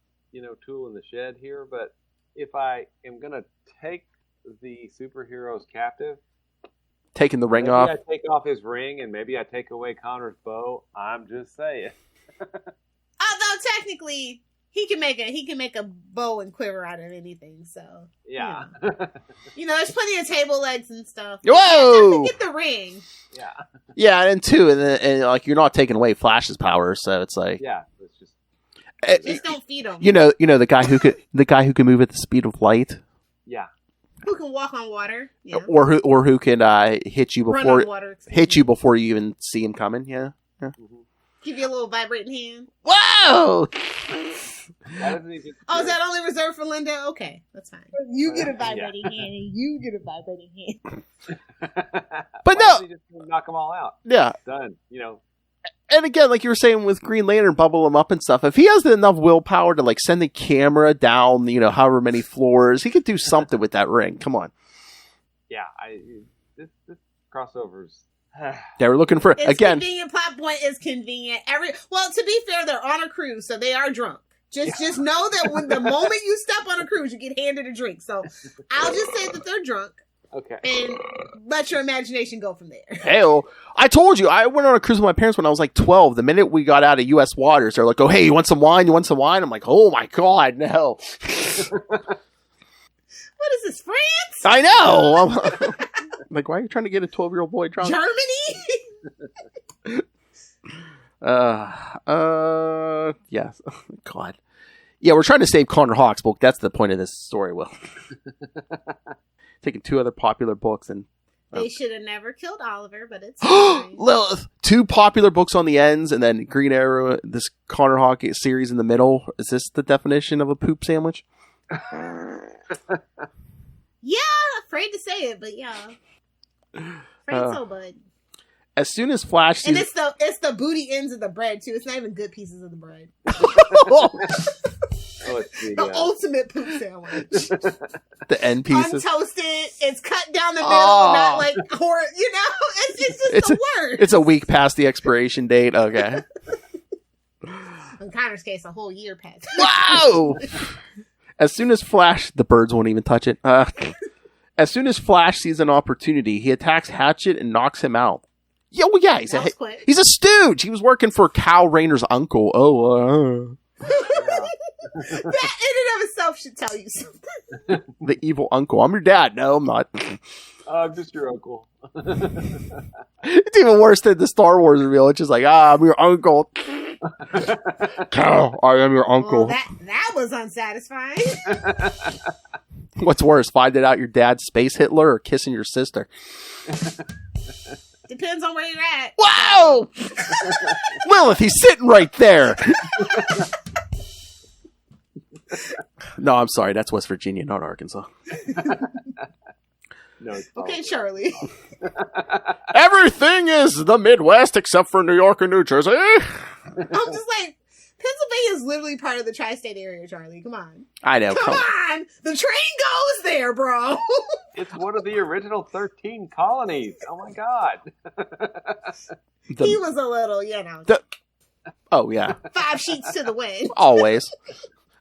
tool in the shed here, but if I am going to take the superheroes captive, taking the ring off. I take off his ring, and maybe I take away Connor's bow. I'm just saying. Although technically he can make a bow and quiver out of anything, so yeah. There's plenty of table legs and stuff. Whoa! Get the ring. Yeah. Yeah, and 2, and like you're not taking away Flash's power, so it's like it's just don't feed him. The guy who can move at the speed of light. Yeah. Who can walk on water? Yeah. Or who can hit you before you even see him coming? Yeah. Mm-hmm. Give you a little vibrating hand. Whoa! Is that only reserved for Linda? Okay, that's fine. You get a vibrating hand, and you get a vibrating hand. But no, just knock them all out. Yeah, done. And again, like you were saying with Green Lantern, bubble him up and stuff. If he has enough willpower to like send the camera down, however many floors, he could do something with that ring. Come on. Yeah, this crossover's. They were looking for again. Convenient plot point is convenient. To be fair, they're on a cruise, so they are drunk. Just know that when the moment you step on a cruise, you get handed a drink. So I'll just say that they're drunk. Okay. And let your imagination go from there. Hell, I told you I went on a cruise with my parents when I was like 12. The minute we got out of U.S. waters, they're like, "Oh, hey, you want some wine? You want some wine?" I'm like, "Oh my god, no." What is this, France? I know. I'm like, why are you trying to get a 12-year-old boy drunk? Germany? Yes. God. Yeah, we're trying to save Connor Hawk's book. That's the point of this story, Will. Taking 2 other popular books and... They should have never killed Oliver, but it's fine. Lilith! 2 popular books on the ends, and then Green Arrow, this Connor Hawk series in the middle. Is this the definition of a poop sandwich? Yeah, afraid to say it, but yeah. Afraid so, bud. As soon as Flash sees... And it's the booty ends of the bread, too. It's not even good pieces of the bread. The ultimate poop sandwich. The end pieces. Untoasted. It's cut down the middle, not like horror. You know, it's just the worst. It's a week past the expiration date. Okay. In Connor's case, a whole year past. Wow! As soon as Flash, the birds won't even touch it. As soon as Flash sees an opportunity, he attacks Hatchet and knocks him out. Yeah, well, yeah, he's a stooge. He was working for Kyle Rayner's uncle. That in and of itself should tell you something. The evil uncle. I'm your dad. No, I'm not. I'm just your uncle. It's even worse than the Star Wars reveal. It's just like, I'm your uncle. Kyle, I am your uncle. Well, that was unsatisfying. What's worse, finding out your dad's Space Hitler or kissing your sister? Depends on where you're at. Wow! Lilith, he's sitting right there. No, I'm sorry. That's West Virginia, not Arkansas. No, okay, Charlie. Everything is the Midwest except for New York and New Jersey. I'm just like, Pennsylvania is literally part of the tri-state area, Charlie. Come on. I know. Come on. The train goes there, bro. It's one of the original 13 colonies. Oh, my God. He was a little, you know. Oh, yeah. 5 sheets to the wind. Always.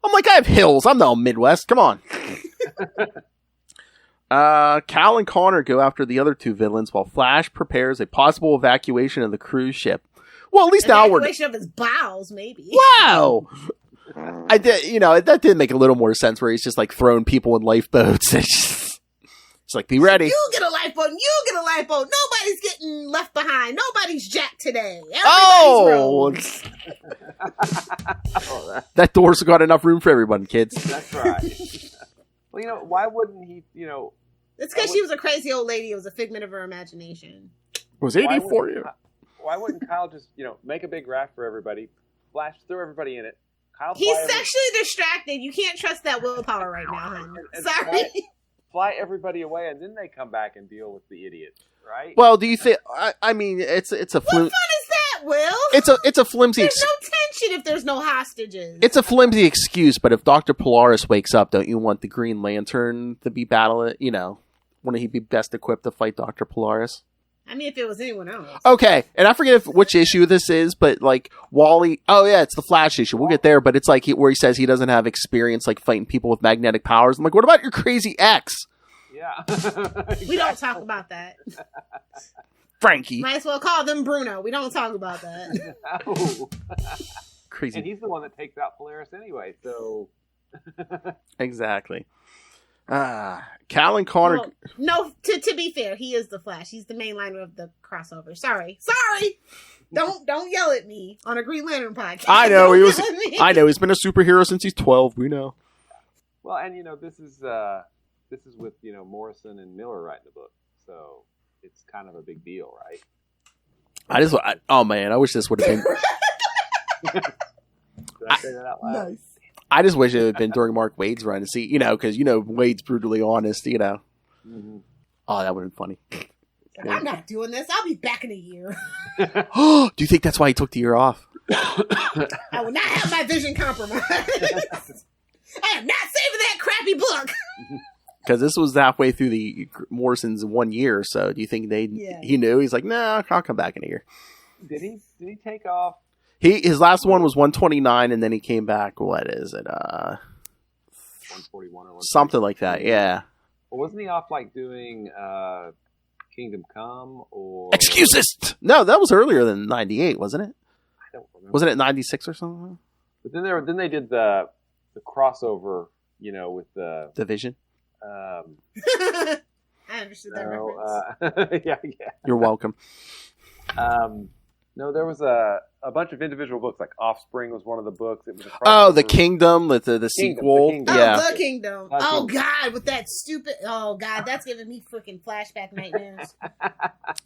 I'm like, I have hills. I'm not Midwest. Come on. Cal and Connor go after the other 2 villains while Flash prepares a possible evacuation of the cruise ship. Well, at least now we're... Evacuation of his bowels, maybe. Wow! I did, that did make a little more sense where he's just like throwing people in lifeboats. It's like, be ready. You get a lifeboat, you get a lifeboat. Nobody's getting left behind. Nobody's jacked today. Everybody's That door's got enough room for everyone, kids. That's right. Well, why wouldn't he, It's because she was a crazy old lady. It was a figment of her imagination. It was 84 years. Why wouldn't Kyle just, make a big raft for everybody, Flash, throw everybody in it? He's sexually distracted. You can't trust that willpower right now, hon. Sorry. Fly everybody away, and then they come back and deal with the idiot, right? Well, do you think? I mean, it's a what fun is that, Will? It's a flimsy. There's no tension if there's no hostages. It's a flimsy excuse, but if Dr. Polaris wakes up, don't you want the Green Lantern to be battling? Wouldn't he be best equipped to fight Dr. Polaris? I mean, if it was anyone else. Okay, and I forget which issue this is, but like Wally. Oh yeah, it's the Flash issue. We'll get there, but it's like where he says he doesn't have experience like fighting people with magnetic powers. I'm like, what about your crazy ex? Yeah, we don't talk about that. Frankie. Might as well call them Bruno. We don't talk about that. No. Crazy. And he's the one that takes out Polaris anyway. So exactly. Cal and Connor. Well, no, to be fair, he is the Flash. He's the mainliner of the crossover. Sorry. Don't yell at me on a Green Lantern podcast. I know he's been a superhero since he's 12. We know. Well, and this is with Morrison and Miller writing the book, so it's kind of a big deal, right? Oh man, I wish this would have been. Did I say that out loud? Nice. I just wish it had been during Mark Wade's run to see, because Wade's brutally honest, Mm-hmm. Oh, that would have been funny. I'm not doing this. I'll be back in a year. Do you think that's why he took the year off? I will not have my vision compromised. I am not saving that crappy book. Because this was halfway through the Morrison's 1 year, so do you think he knew? He's like, nah, I'll come back in a year. Did he take off? His last one was 129, and then he came back. What is it? 141 or something like that. Yeah. Well, wasn't he off like doing Kingdom Come or Excuses? No, that was earlier than 98, wasn't it? I don't remember. Wasn't it 96 or something? But then they did the crossover, with the Division. I understood that reference. Yeah. You're welcome. No, there was a bunch of individual books. Like Offspring was one of the books. It was The Kingdom, the sequel. Kingdom. Yeah. The Kingdom. Oh God, with that stupid. Oh God, that's giving me freaking flashback nightmares.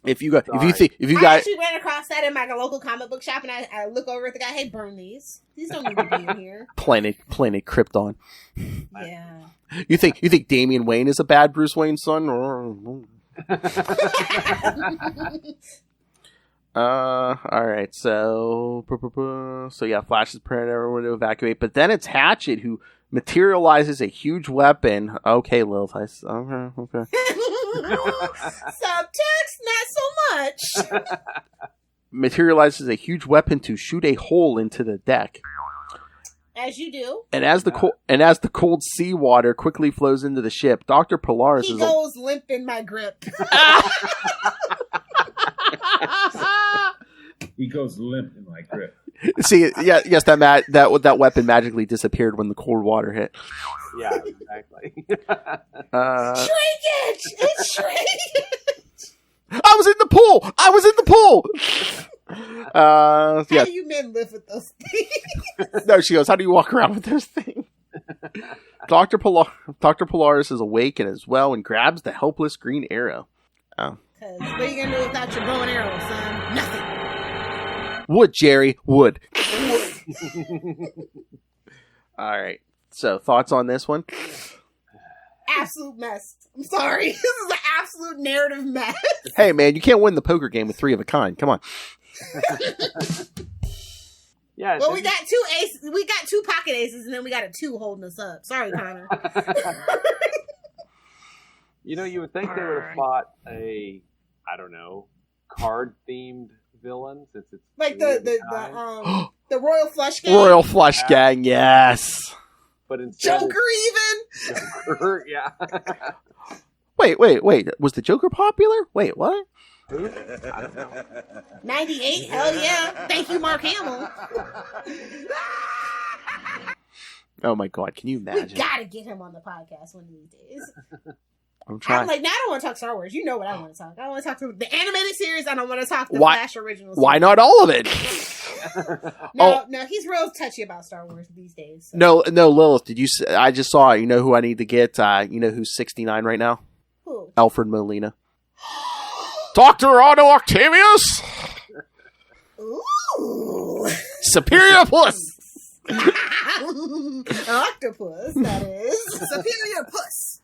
If you I guys actually ran across that in my local comic book shop, and I look over at the guy. Hey, burn these. These don't need to be in here. Planet Krypton. Yeah. You think Damian Wayne is a bad Bruce Wayne son? All right, so yeah, Flash is praying everyone to evacuate, but then it's Hatchet who materializes a huge weapon. Okay, Lilith, okay. Subtext, not so much. Materializes a huge weapon to shoot a hole into the deck. As you do. And as the cold seawater quickly flows into the ship, Dr. Polaris goes limp in my grip. He goes limp in my grip. See, yes, that weapon magically disappeared when the cold water hit. Yeah, exactly. Shrinkage! It's shrinkage! I was in the pool! How do you men live with those things? No, she goes, how do you walk around with those things? Dr. Polaris is awake and as well and grabs the helpless green arrow. Oh. Because what are you going to do without your bow and arrow, son? Nothing. Wood, Jerry, wood. All right. So, thoughts on this one? Absolute mess. I'm sorry. This is an absolute narrative mess. Hey, man, you can't win the poker game with 3 of a kind. Come on. Yeah. Well, we got 2 aces. We got 2 pocket aces, and then we got a 2 holding us up. Sorry, Connor. You would think they would have fought a, I don't know, card-themed villain, since it's like the Royal Flush Gang. Royal Flush Gang, yes. But instead Joker, even. Joker, yeah. Wait. Was the Joker popular? Wait, what? I don't know. 98? Hell yeah. Thank you, Mark Hamill. Oh my God, can you imagine? We gotta get him on the podcast one of these days. I'm trying. I'm like, now I don't want to talk Star Wars. You know what I want to talk. I want to talk to the animated series. I don't want to talk the Flash original series. Why not all of it? No, he's real touchy about Star Wars these days. So. No, Lilith, did you? I just saw it. You know who I need to get? You know who's 69 right now? Who? Alfred Molina. Dr. Otto Octavius? Ooh. Superior Puss! Octopus, that is. Superior Puss.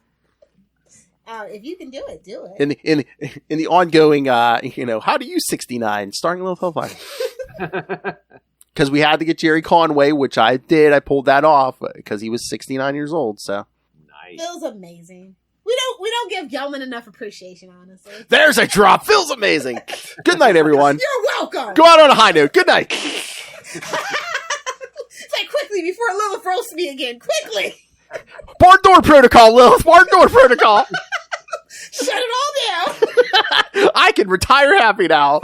If you can do it, do it. In the ongoing, how do you 69? Starring Lilith Hellfire. Because we had to get Jerry Conway, which I did. I pulled that off because he was 69 years old. So nice. Phil's amazing. We don't give Gelman enough appreciation, honestly. There's a drop. Phil's amazing. Good night, everyone. You're welcome. Go out on a high note. Good night. Say quickly before Lilith roasts me again. Quickly. Barn door protocol, Lilith. Barn door protocol. Shut it all down. I can retire happy now.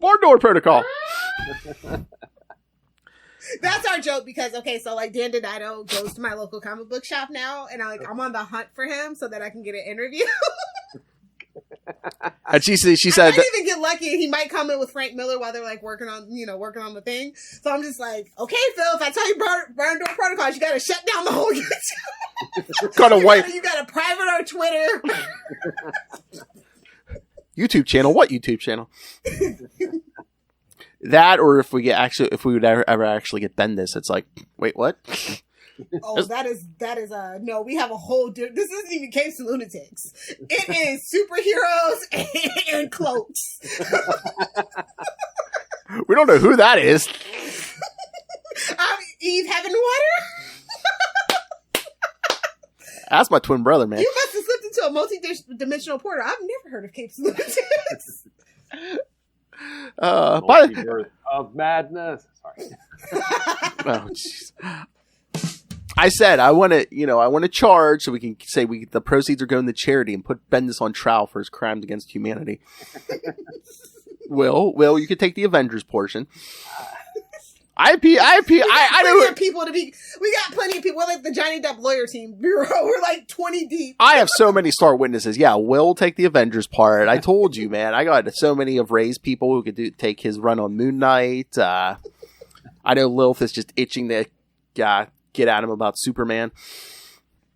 Barn door protocol. That's our joke because, so like Dan Dodino goes to my local comic book shop now, and I'm on the hunt for him so that I can get an interview. And she said I might even get lucky. He might come in with Frank Miller while they're like working on the thing. So I'm just like, okay, Phil, if I tell you burn door protocols, you got to shut down the whole YouTube. You got to private our Twitter. YouTube channel. What YouTube channel? That, or if we would ever actually get Bendis, it's like, wait, what? Oh, that is no. We have a whole. This isn't even Capes and Lunatics. It is superheroes and cloaks. We don't know who that is. Eve Heavenwater. That's my twin brother, man. You must have slipped into a multi-dimensional portal. I've never heard of Capes and Lunatics. Multiverse of madness. Sorry. Oh, jeez. I said I want to charge so we can say the proceeds are going to charity and put Bendis on trial for his crimes against humanity. Will, you could take the Avengers portion. I Plenty do. of people to be. We got plenty of people. We're like the Johnny Depp lawyer team bureau. We're like 20 deep. I have so many star witnesses. Yeah, Will take the Avengers part. I told you, man. I got so many of Ray's people who could take his run on Moon Knight. I know Lilith is just itching to get at him about Superman.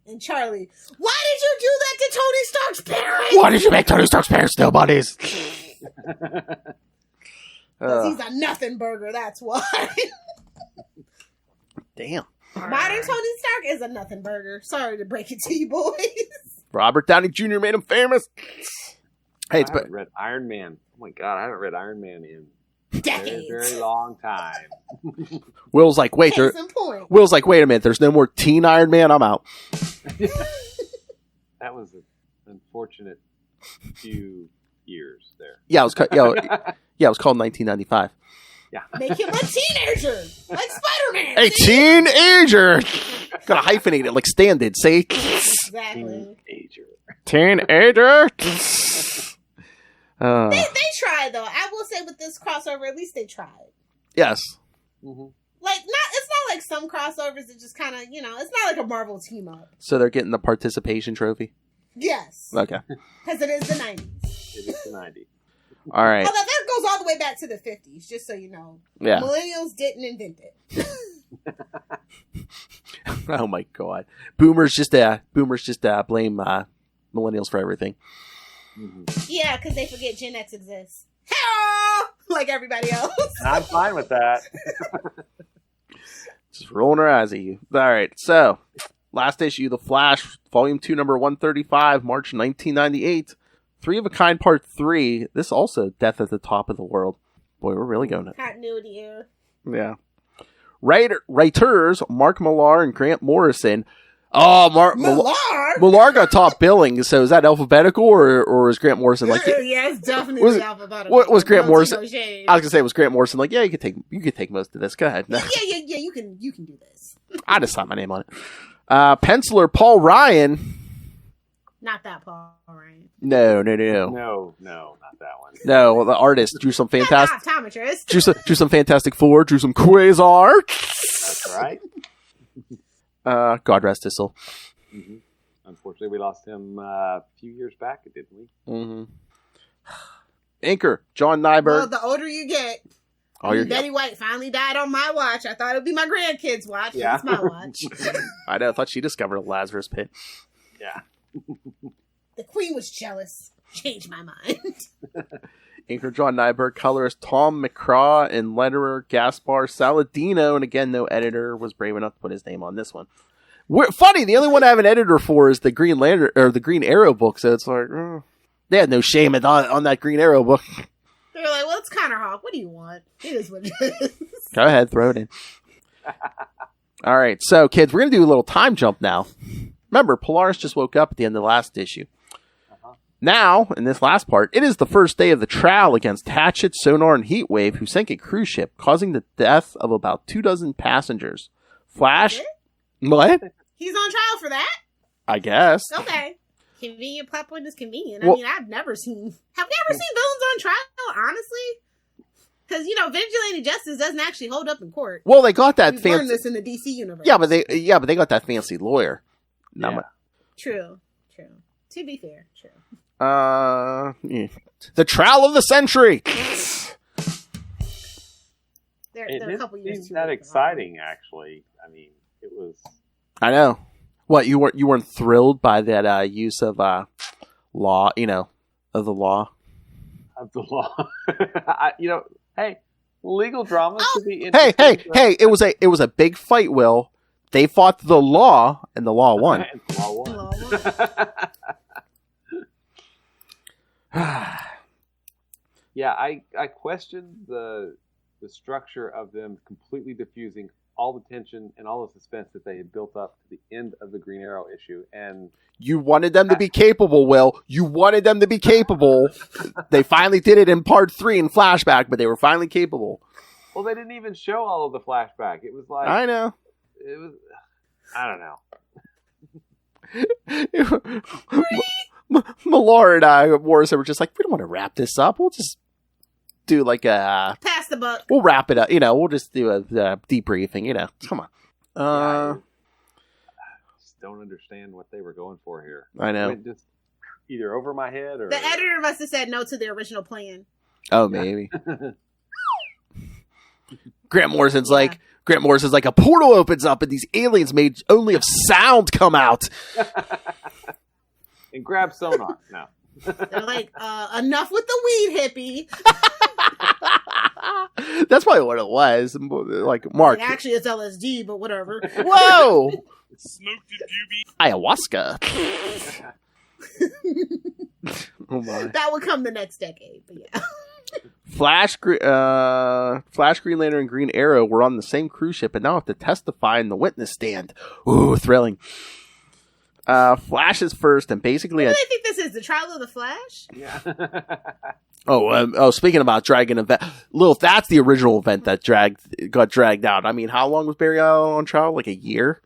And Charlie, why did you do that to Tony Stark's parents? Why did you make Tony Stark's parents still buddies? Because he's a nothing burger, that's why. Damn. Modern Tony Stark is a nothing burger. Sorry to break it to you, boys. Robert Downey Jr. made him famous. Hey, I haven't read Iron Man. Oh my god, I haven't read Iron Man in decades. A very long time. Will's like, wait, Case in point. Will's like, wait a minute, there's no more teen Iron Man? I'm out. That was an unfortunate few years there. Yeah, it was it was called 1995. Yeah. Make him a teenager, like Spider-Man. A teenager! Gotta hyphenate it like Stan did. Say exactly. Teenager. They tried though. I will say with this crossover, at least they tried. Yes. Mm-hmm. Like it's not like some crossovers that just kind of it's not like a Marvel team up. So they're getting the participation trophy. Yes. Okay. Because it is the 90s. It is the 90s. All right. Although that goes all the way back to the 50s, just so you know. Yeah. Millennials didn't invent it. Oh my god. Boomers just blame millennials for everything. Mm-hmm. Yeah, because they forget Gen X exists. Like everybody else. I'm fine with that. Just rolling our eyes at you. All right. So, last issue, The Flash, Volume 2, number 135, March 1998. 3 of a Kind, Part 3. This also Death at the Top of the World. Boy, we're really going to... Continuity error. Yeah. Writers, Mark Millar and Grant Morrison. Oh, Millar got top billing, so is that alphabetical, or is Grant Morrison like... Yeah, it's definitely alphabetical. What was Grant Morrison? No I was going to say, was Grant Morrison like, yeah, you could take most of this. Go ahead. Yeah, you can do this. I just signed my name on it. Penciler, Paul Ryan... Not that Paul Ryan. No, not that one. No, well, the artist drew some fantastic. Optometrist. Drew some Fantastic Four. Drew some Quasar. That's right. God rest his soul. Mm-hmm. Unfortunately, we lost him a few years back, didn't we? Mm-hmm. Inker, John Nyberg. Well, the older you get. Oh, Betty White finally died on my watch. I thought it would be my grandkids' watch. Yeah. It's my watch. I know. I thought she discovered a Lazarus pit. Yeah. The Queen was jealous. Changed my mind. Inker, John Nyberg, colorist Tom McCraw, and letterer Gaspar Saladino. And again, no editor was brave enough to put his name on this one. Funny, the only one I have an editor for is the Green Lantern or the Green Arrow book. So it's like they had no shame on that Green Arrow book. They were like, "Well, it's Connor Hawk. What do you want? It is what it is." Go ahead, throw it in. All right, so kids, we're gonna do a little time jump now. Remember, Polaris just woke up at the end of the last issue. Now, in this last part, it is the first day of the trial against Hatchet, Sonar, and Heatwave, who sank a cruise ship, causing the death of about 24 passengers. Flash? What? He's on trial for that? I guess. Okay. Convenient plot point is convenient. I mean, Have you ever seen villains on trial, honestly? Because, vigilante justice doesn't actually hold up in court. Well, they got that fancy... learned this in the DC universe. Yeah, but they got that fancy lawyer. Yeah. True. To be fair, true. Yeah. The trial of the century. They're a couple years too that exciting, actually. I mean, it was. I know. What, you weren't thrilled by that use of law? Of the law. Of the law. Hey, legal dramas could be interesting. Hey! It was a big fight, Will. They fought the law, and the law won. The law won. Yeah, I questioned the structure of them completely diffusing all the tension and all the suspense that they had built up to the end of the Green Arrow issue. And you wanted them to be capable, Will. You wanted them to be capable. They finally did it in part 3 in flashback, but they were finally capable. Well, they didn't even show all of the flashback. It was like... I know. It was... I don't know. Millar and Morrison were just like, we don't want to wrap this up. We'll just do like a Pass the buck. We'll wrap it up. We'll just do a debriefing. Come on. I just don't understand what they were going for here. I know. Just either over my head or The editor must have said no to the original plan. Oh, maybe. Grant Morrison's like a portal opens up and these aliens made only of sound come out. And grab sonar. No. They're like, enough with the weed, hippie. That's probably what it was. Like, Mark. Like, actually, it's LSD, but whatever. Whoa! Smoked a doobie. Ayahuasca. Oh my. That would come the next decade, but yeah. Flash, Green Lantern, and Green Arrow were on the same cruise ship, and now have to testify in the witness stand. Ooh, thrilling. Flash is first, and basically, What do they think this is? The trial of the Flash? Yeah. Speaking about Dragon event, Lilith, that's the original event that got dragged out. I mean, how long was Barry on trial? Like a year?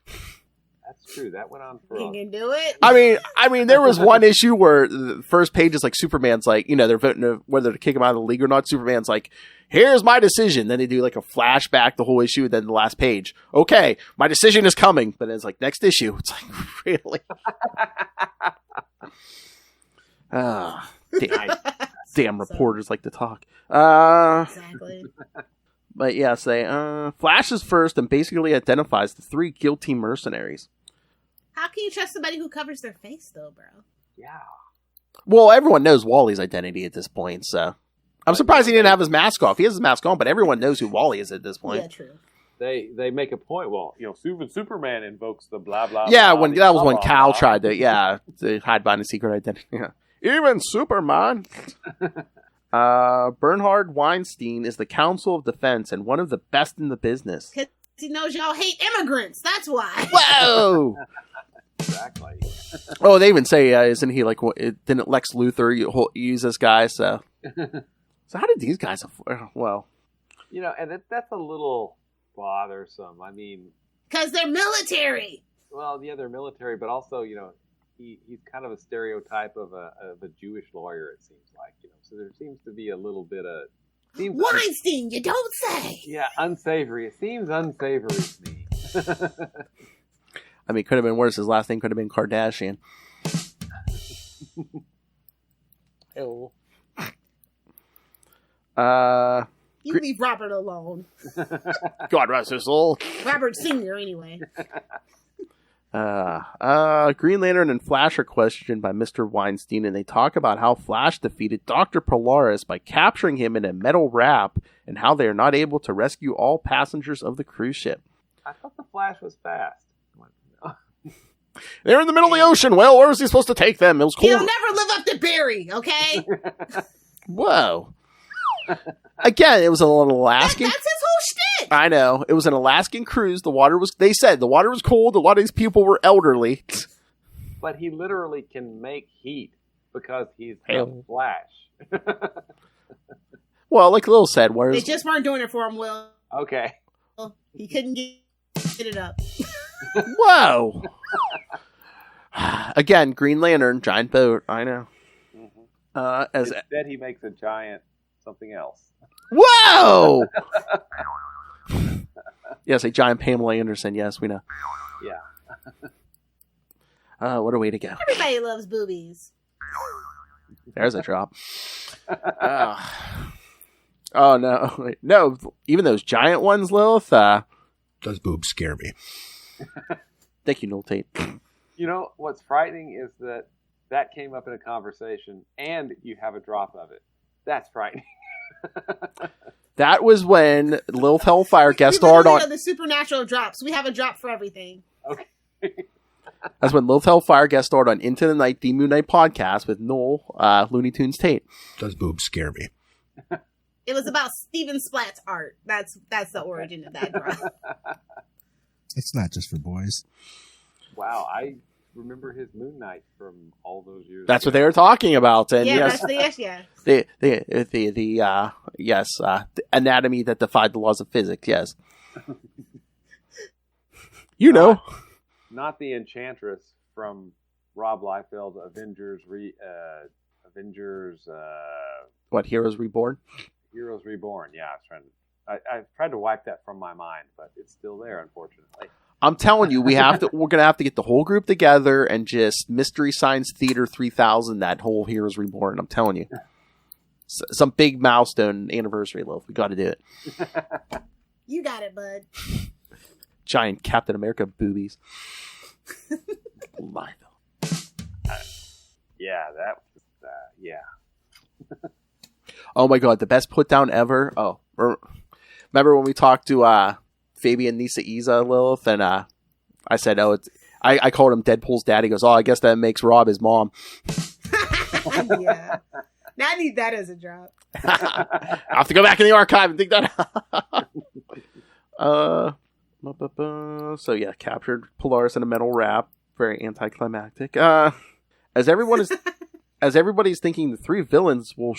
That's true. That went on for. You can do it. I mean, there was one issue where the first page is like Superman's like, they're voting whether to kick him out of the league or not. Superman's like, here's my decision. Then they do like a flashback the whole issue, and then the last page. Okay, my decision is coming. But it's like next issue. It's like really. Damn reporters like to talk. Exactly. But yeah, Flash is first and basically identifies the 3 guilty mercenaries. How can you trust somebody who covers their face, though, bro? Yeah. Well, everyone knows Wally's identity at this point, so I'm surprised he didn't have his mask off. He has his mask on, but everyone knows who Wally is at this point. Yeah, true. They make a point. Well, Superman invokes the blah blah. Yeah, blah, when blah, that was blah, when blah, Cal blah. tried to hide behind a secret identity. Yeah. Even Superman. Bernhard Weinstein is the counsel of defense and one of the best in the business. Because he knows y'all hate immigrants. That's why. Whoa! Exactly. Oh, they even say, isn't he like? Didn't Lex Luthor use this guy? So how did these guys? Well, and that's a little bothersome. I mean, because they're military. Well, yeah, they're military, but also, he's kind of a stereotype of a Jewish lawyer. It seems like, so there seems to be a little bit of Weinstein. You don't say. Yeah, unsavory. It seems unsavory to me. I mean, it could have been worse. His last name could have been Kardashian. Hell. You leave Robert alone. God rest his soul. Robert Sr., anyway. Green Lantern and Flash are questioned by Mr. Weinstein, and they talk about how Flash defeated Dr. Polaris by capturing him in a metal wrap, and how they are not able to rescue all passengers of the cruise ship. I thought the Flash was fast. They're in the middle of the ocean. Well, where was he supposed to take them? It was cold. He'll never live up to Barry, okay? Whoa. Again, it was an Alaskan. That's his whole shtick. I know. It was an Alaskan cruise. They said the water was cold. A lot of these people were elderly. But he literally can make heat because he's the Flash. Well, like Lil said, They just weren't doing it for him, Will. Okay. He couldn't get it up. Whoa. Again, Green Lantern, giant boat. I know. Mm-hmm. Instead, he makes a giant something else. Whoa! Yes, a giant Pamela Anderson. Yes, we know. Yeah. What a way to go. Everybody loves boobies. There's a drop. Oh, no. Wait, no, even those giant ones, Lilith. Those boobs scare me. Thank you, Noel Tate. What's frightening is that came up in a conversation, and you have a drop of it. That's frightening. That was when Lilith Hellfire guest starred on the supernatural drops. We have a drop for everything. Okay. That's when Lilith Hellfire guest starred on Into the Night, the Moon Knight podcast with Noel Looney Tunes Tate. Those boobs scare me. It was about Steven Splatt's art. That's the origin of that drop. It's not just for boys. Wow, I remember his Moon Knight from all those years That's ago. what they were talking about. And yeah, the anatomy that defied the laws of physics. Yes, not the Enchantress from Rob Liefeld's Avengers. What, Heroes Reborn? Heroes Reborn. Yeah, I've tried to wipe that from my mind, but it's still there, unfortunately. I'm telling you, we're gonna have to get the whole group together and just Mystery Science Theater 3000 that whole Heroes Reborn. I'm telling you, some big milestone anniversary, Lilith. We got to do it. You got it, bud. Giant Captain America boobies. Lie though. Yeah, that was yeah. Oh my god, the best put down ever. Oh, remember when we talked to Fabian Nisa Iza, Lilith, and I said, "Oh, I called him Deadpool's dad." He goes, "Oh, I guess that makes Rob his mom." Yeah. Now I need that as a drop. I have to go back in the archive and think that. So yeah, captured Polaris in a metal wrap. Very anticlimactic. As everybody's thinking, the three villains will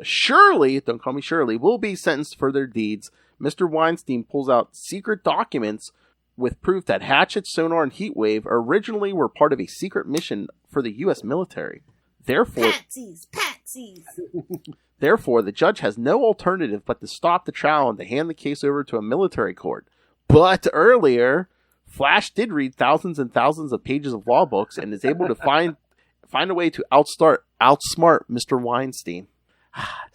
surely, don't call me Shirley, will be sentenced for their deeds. Mr. Weinstein pulls out secret documents with proof that Hatchet, Sonar, and Heatwave originally were part of a secret mission for the U.S. military. Therefore, Therefore, the judge has no alternative but to stop the trial and to hand the case over to a military court. But earlier, Flash did read thousands and thousands of pages of law books and is able to find a way to outsmart Mr. Weinstein.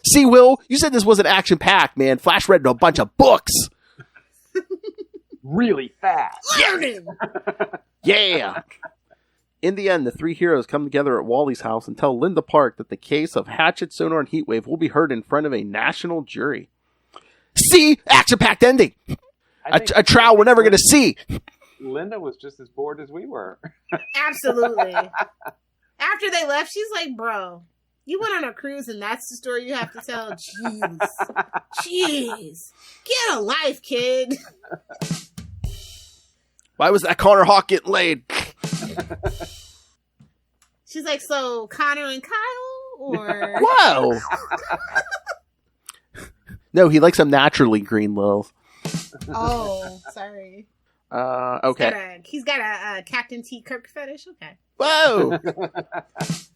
See, Will, you said this wasn't action-packed, man. Flash read a bunch of books. Really fast. Learning! Yeah! In the end, the three heroes come together at Wally's house and tell Linda Park that the case of Hatchet, Sonar, and Heatwave will be heard in front of a national jury. See? Action-packed ending! A trial we're never going to see! Linda was just as bored as we were. Absolutely. After they left, she's like, bro, you went on a cruise and that's the story you have to tell? Jeez. Get a life, kid. Why was that Connor Hawk getting laid? She's like, so Connor and Kyle? Or... Whoa! No, he likes them naturally green, Lil. Oh, sorry. Okay. He's got a Captain T. Kirk fetish? Okay. Whoa!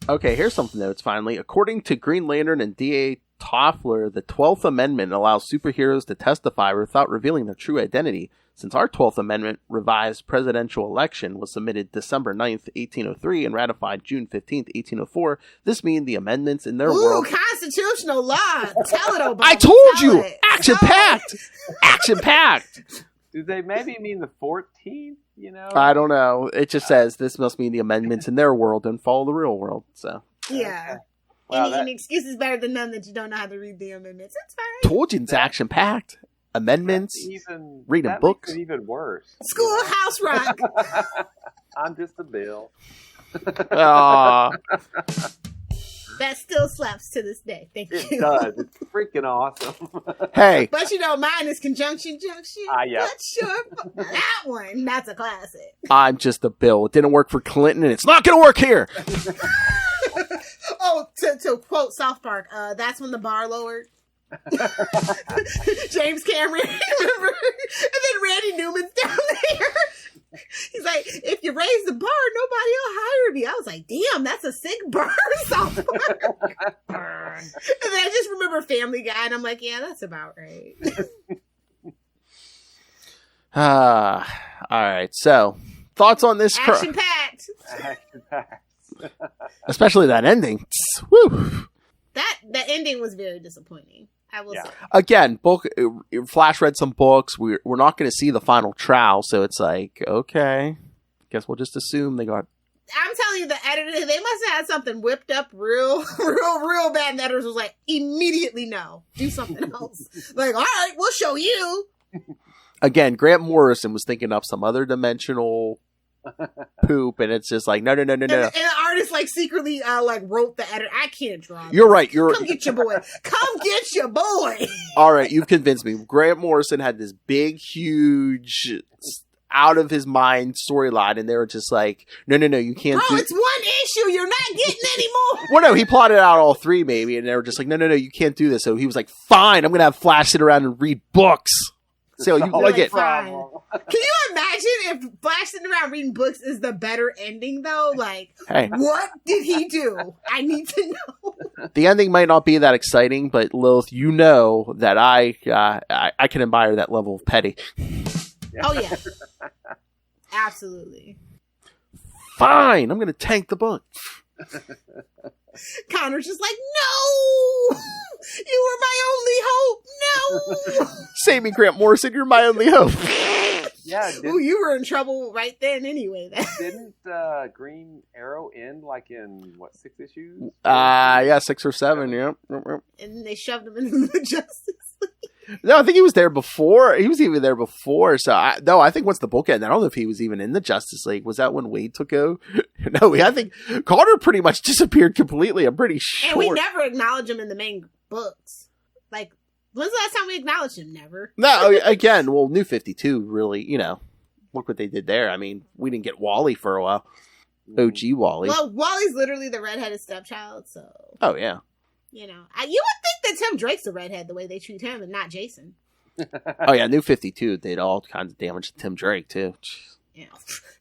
Okay, here's some notes, finally. According to Green Lantern and D.A. Toffler, the 12th Amendment allows superheroes to testify without revealing their true identity. Since our 12th Amendment revised presidential election was submitted December 9th, 1803 and ratified June 15th, 1804, this means the amendments in their world... Constitutional law! Tell it, Obama! I told you! Action-packed! Action-packed! Do they maybe mean the 14th? You know? I don't know. It just says this must mean the amendments in their world don't follow the real world, so... Yeah. Well, any excuse is better than none that you don't know how to read the amendments. It's fine. Told you it's action-packed. Amendments, reading books. Makes it even worse. Schoolhouse Rock. I'm just a bill. Aww. That still slaps to this day. Thank you. It does. It's freaking awesome. Hey. But you know, mine is Conjunction Junction. Yeah. But sure, that one, that's a classic. I'm just a bill. It didn't work for Clinton, and it's not going to work here. Oh, to quote South Park, that's when the bar lowered. James Cameron, remember? And then Randy Newman's down there. He's like, if you raise the bar, nobody will hire me. I was like, damn, that's a sick burn, South Park. And then I just remember Family Guy, and I'm like, yeah, that's about right. All right. So, thoughts on this? Action-packed. Action-packed. Especially that ending. Woo. That ending was very disappointing. I will say. Again, Flash read some books. We're not going to see the final trial, so it's like, okay, guess we'll just assume they got. I'm telling you, the editor, they must have had something whipped up real bad. And the editors was like, immediately no, do something else. Like, all right, we'll show you. Again, Grant Morrison was thinking up some other dimensional poop, and it's just like no. And the artist like secretly wrote the editor. I can't draw. You're right. Come get your boy. Come get your boy. All right, you've convinced me. Grant Morrison had this big, huge, out of his mind storyline, and they were just like, no, you can't. Bro, it's one issue. You're not getting any more. Well, no, he plotted out all three maybe, and they were just like, no, you can't do this. So he was like, fine, I'm gonna have Flash sit around and read books. So you like it? Fine. Can you imagine if Flash sitting around reading books is the better ending though? Like, Hey. what did he do? I need to know. The ending might not be that exciting, but Lilith, you know that I can admire that level of petty. Oh yeah, absolutely. Fine, I'm gonna tank the book. Connor's just like, no, you were my only hope. No, Save me, Grant Morrison. You're my only hope. Yeah. Ooh, you were in trouble right then anyway. Didn't Green Arrow end like in what 6 issues? Yeah, 6 or 7. Yep. And then they shoved him into the Justice League. No, I think he was there before. He was even there before. So I think once the book ended, I don't know if he was even in the Justice League. Was that when Wade took over? No, I think Carter pretty much disappeared completely. I'm pretty sure. And we never acknowledge him in the main books. Like, when's the last time we acknowledged him? Never. No, again, well, New 52 really, look what they did there. I mean, we didn't get Wally for a while. OG Wally. Well, Wally's literally the redheaded stepchild, so. Oh, yeah. You would think that Tim Drake's the redhead the way they treat him and not Jason. Oh, yeah, New 52 did all kinds of damage to Tim Drake, too.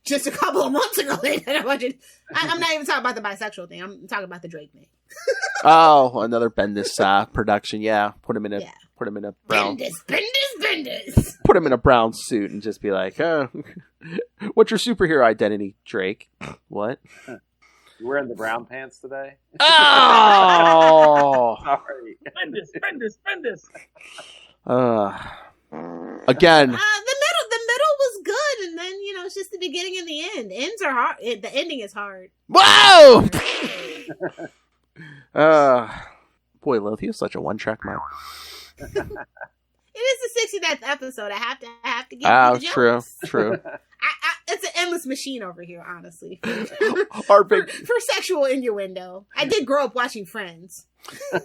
Just a couple of months ago, they did a bunch of. I'm not even talking about the bisexual thing. I'm talking about the Drake thing. Oh, another Bendis production. Yeah, put him in a brown. Bendis. Put him in a brown suit and just be like, "Oh, what's your superhero identity, Drake?" What? You wearing the brown pants today? Oh, sorry. Bendis. Again. The middle was good, and then it's just the beginning and the end. Ends are hard. The ending is hard. Whoa! Boy, Lilith, he has such a one-track mind. It is the 69th episode. I have to give you the jokes. True. It's an endless machine over here, honestly. For sexual innuendo. I did grow up watching Friends.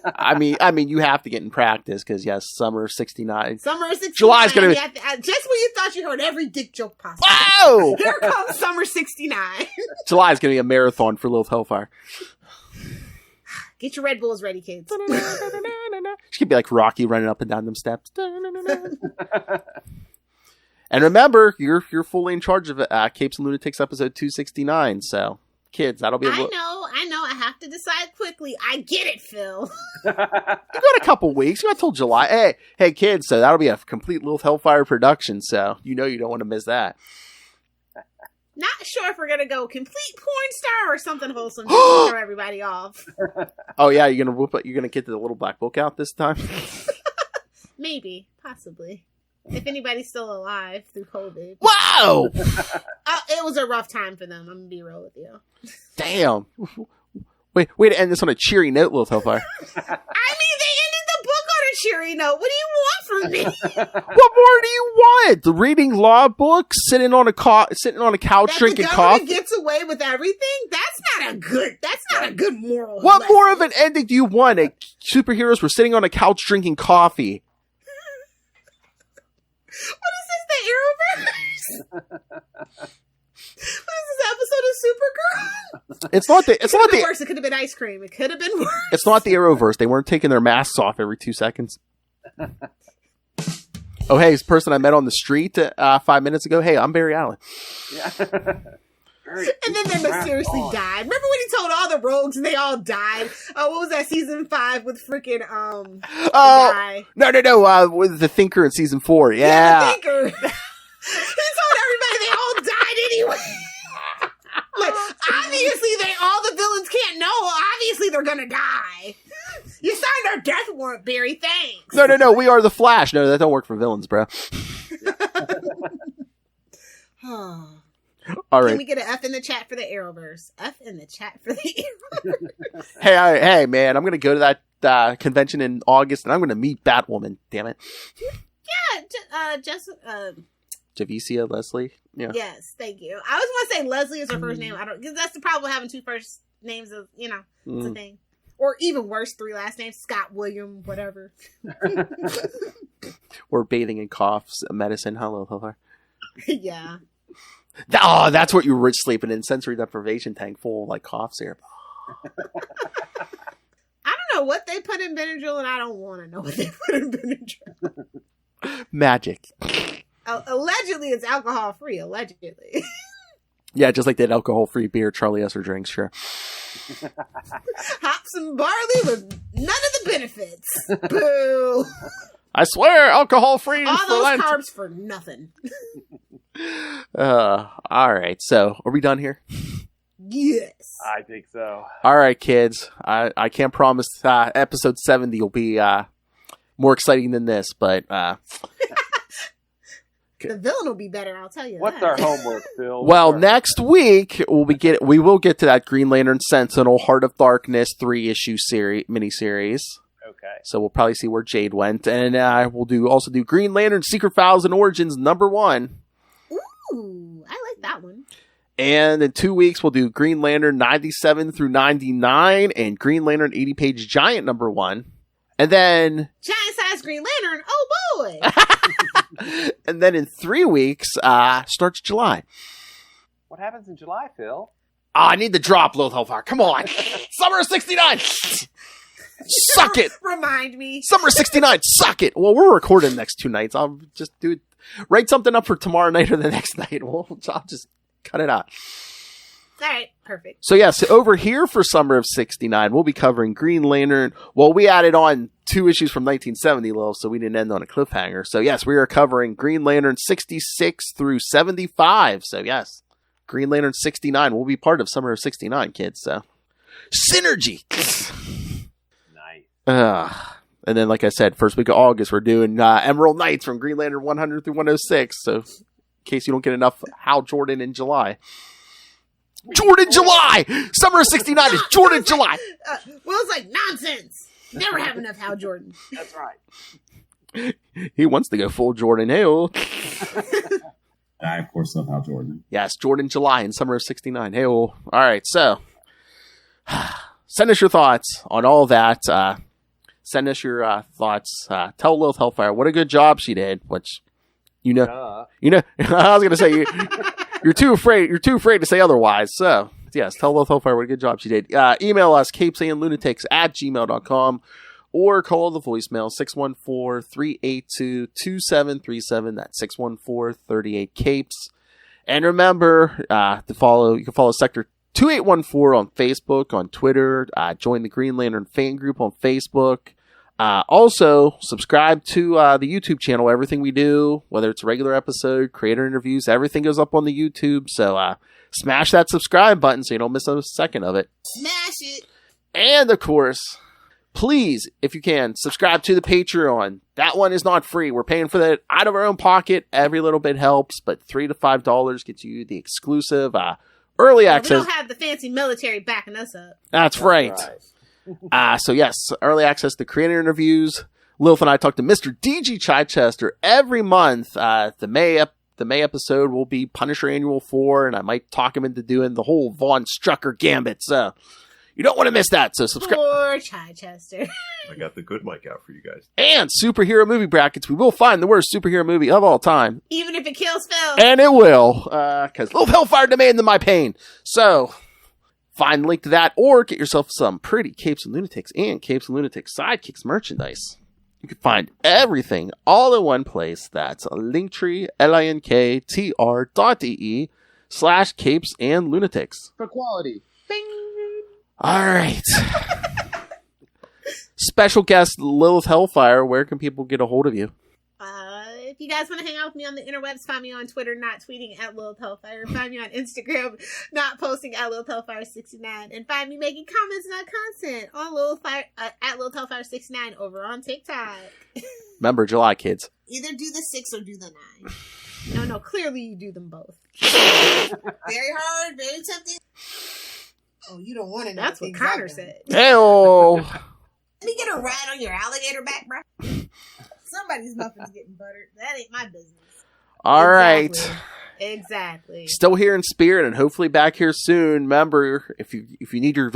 I mean, you have to get in practice because yes, summer '69. July's gonna be just when you thought you heard every dick joke possible. Whoa! Here comes summer '69. July's gonna be a marathon for Lilith Hellfire. Get your Red Bulls ready, kids. She could be like Rocky running up and down them steps. And remember, you're fully in charge of Capes and Lunatics episode 269. So, kids, that'll be I know. I have to decide quickly. I get it, Phil. You got a couple weeks. You got till July. Hey, kids. So that'll be a complete Lilith Hellfire production. So you don't want to miss that. Not sure if we're gonna go complete porn star or something wholesome to throw everybody off. Oh yeah, you're gonna get the little black book out this time. Maybe, possibly. If anybody's still alive through COVID. Wow! It was a rough time for them. I'm going to be real with you. Damn. Way to end this on a cheery note, Lilith Hellfire. I mean, they ended the book on a cheery note. What do you want from me? What more do you want? The reading law books, sitting on a couch drinking coffee. The government gets away with everything? That's not a good moral What lesson. more of an ending do you want? Superheroes were sitting on a couch drinking coffee. What is this, the Arrowverse? What is this episode of Supergirl? It's not the worse. It could have been ice cream. It could have been worse. It's not the Arrowverse. They weren't taking their masks off every 2 seconds. Oh, hey, this person I met on the street 5 minutes ago. Hey, I'm Barry Allen. Yeah. And then they mysteriously died. Remember when he told all the rogues and they all died? Oh, what was that, season 5 with freaking guy? No. With the Thinker in season 4. Yeah. The Thinker. He told everybody they all died anyway. Like, obviously all the villains can't know. Obviously they're gonna die. You signed our death warrant, Barry. Thanks. No. We are the Flash. No, that don't work for villains, bro. All right. Can we get an F in the chat for the Arrowverse? F in the chat for the Arrowverse. Hey, man, I'm going to go to that convention in August, and I'm going to meet Batwoman, damn it. Yeah, Javicia Leslie? Yeah. Yes, thank you. I was going to say Leslie is her first name. Because that's the problem with having 2 first names of, it's a thing. Or even worse, 3 last names, Scott, William, whatever. Or bathing in coughs, medicine. Hello. Yeah. That's what you were sleeping in, sensory deprivation tank full of like cough syrup. I don't know what they put in Benadryl, and I don't want to know what they put in Benadryl. Magic. Allegedly, it's alcohol free. Allegedly. Yeah, just like that alcohol-free beer Charlie Esser drinks, sure. Hops and barley with none of the benefits. Boo. I swear, alcohol-free All for those Lent. carbs for nothing. All right, so are we done here? Yes. I think so. All right, kids. I can't promise episode 70 will be more exciting than this, but the villain will be better, I'll tell you. What's that. our homework, Phil? well, next week we will get to that Green Lantern Sentinel Heart of Darkness 3-issue miniseries. Okay. So we'll probably see where Jade went, and we'll also do Green Lantern Secret Files and Origins #1. Ooh, I like that one. And in 2 weeks, we'll do Green Lantern 97 through 99 and Green Lantern 80-page Giant #1. And then... Giant-sized Green Lantern, oh boy! And then in 3 weeks, starts July. What happens in July, Phil? I need the drop, Lilith Hellfire. Come on. Summer of 69. Suck it. Remind me. Summer of 69. Suck it. Well, we're recording the next 2 nights. I'll just do it. Write something up for tomorrow night or the next night. I'll just cut it out. All right, perfect. So yes, over here for Summer of 69, we'll be covering Green Lantern. Well, we added on 2 issues from 1970, Lil, so we didn't end on a cliffhanger. So yes, we are covering Green Lantern 66 through 75. So yes, Green Lantern 69 will be part of Summer of 69, kids. So synergy. Nice. And then, like I said, first week of August, we're doing Emerald Knights from Green Lantern 100 through 106. So in case you don't get enough Hal Jordan in July. Jordan July! Summer of 69 is Jordan July! Will's like, nonsense! Never have enough Hal Jordan. That's right. He wants to go full Jordan Hale. I, of course, love Hal Jordan. Yes, Jordan July in Summer of 69. Hale. All right, so send us your thoughts on all that. Send us your thoughts. Tell Lilith Hellfire what a good job she did, which, you know, I was going to say, you're too afraid to say otherwise. So, yes, tell Lilith Hellfire what a good job she did. Email us, CapesandLunatics@gmail.com, or call the voicemail, 614-382-2737. That's 614-38-CAPES. And remember, you can follow Sector 2814 on Facebook, on Twitter, join the Green Lantern fan group on Facebook. Also, subscribe to the YouTube channel. Everything we do, whether it's a regular episode, creator interviews, everything goes up on the YouTube. So smash that subscribe button so you don't miss a second of it. Smash it. And, of course, please, if you can, subscribe to the Patreon. That one is not free. We're paying for that out of our own pocket. Every little bit helps, but $3 to $5 gets you the exclusive early access. We don't have the fancy military backing us up. That's right. So yes, early access to creator interviews. Lilith and I talk to Mr. DG Chichester every month. The May episode will be Punisher Annual 4, and I might talk him into doing the whole Von Strucker gambit. So you don't want to miss that. So subscribe. Poor Chichester. I got the good mic out for you guys. And superhero movie brackets. We will find the worst superhero movie of all time. Even if it kills Phil. And it will. Because Lilith Hellfire demanded my pain. So find the link to that, or get yourself some pretty Capes and Lunatics and Capes and Lunatics Sidekicks merchandise. You can find everything all in one place. That's Linktree, linktr.ee/Capes and Lunatics. For quality. All right. Special guest Lilith Hellfire, where can people get a hold of you? If you guys want to hang out with me on the interwebs, find me on Twitter, not tweeting at Lilith Hellfire. Find me on Instagram, not posting at Lilith Hellfire 69. And find me making comments and content on at Lilith Hellfire 69 over on TikTok. Remember, July, kids. Either do the 6 or do the 9. No, clearly you do them both. Very hard, very tempting. Oh, you don't want to know. That's what Connor said. Hey-oh. Let me get a ride on your alligator back, bro. Somebody's muffin's getting buttered. That ain't my business. All right. Exactly. Still here in spirit and hopefully back here soon. Remember, if you need your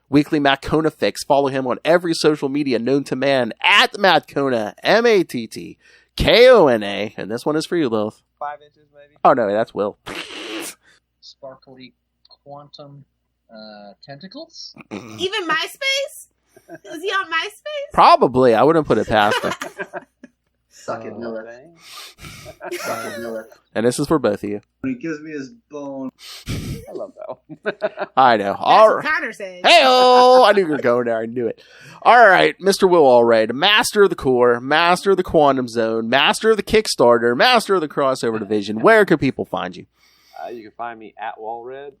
weekly Matt Kona fix, follow him on every social media known to man at Matt Kona, MATTKONA. And this one is for you, Lilith. 5 inches, maybe? Oh, no, that's Will. Sparkly quantum tentacles? Even MySpace? Is he on MySpace? Probably. I wouldn't put it past him. Suck it, Lilith. Suck it, Lilith. And this is for both of you. He gives me his bone. I love that. I know. That's All what right. Connor said. Hey-oh! I knew you were going there. I knew it. All right, Mr. Will Allred, master of the core, master of the quantum zone, master of the Kickstarter, master of the crossover division. Where can people find you? You can find me at Walred,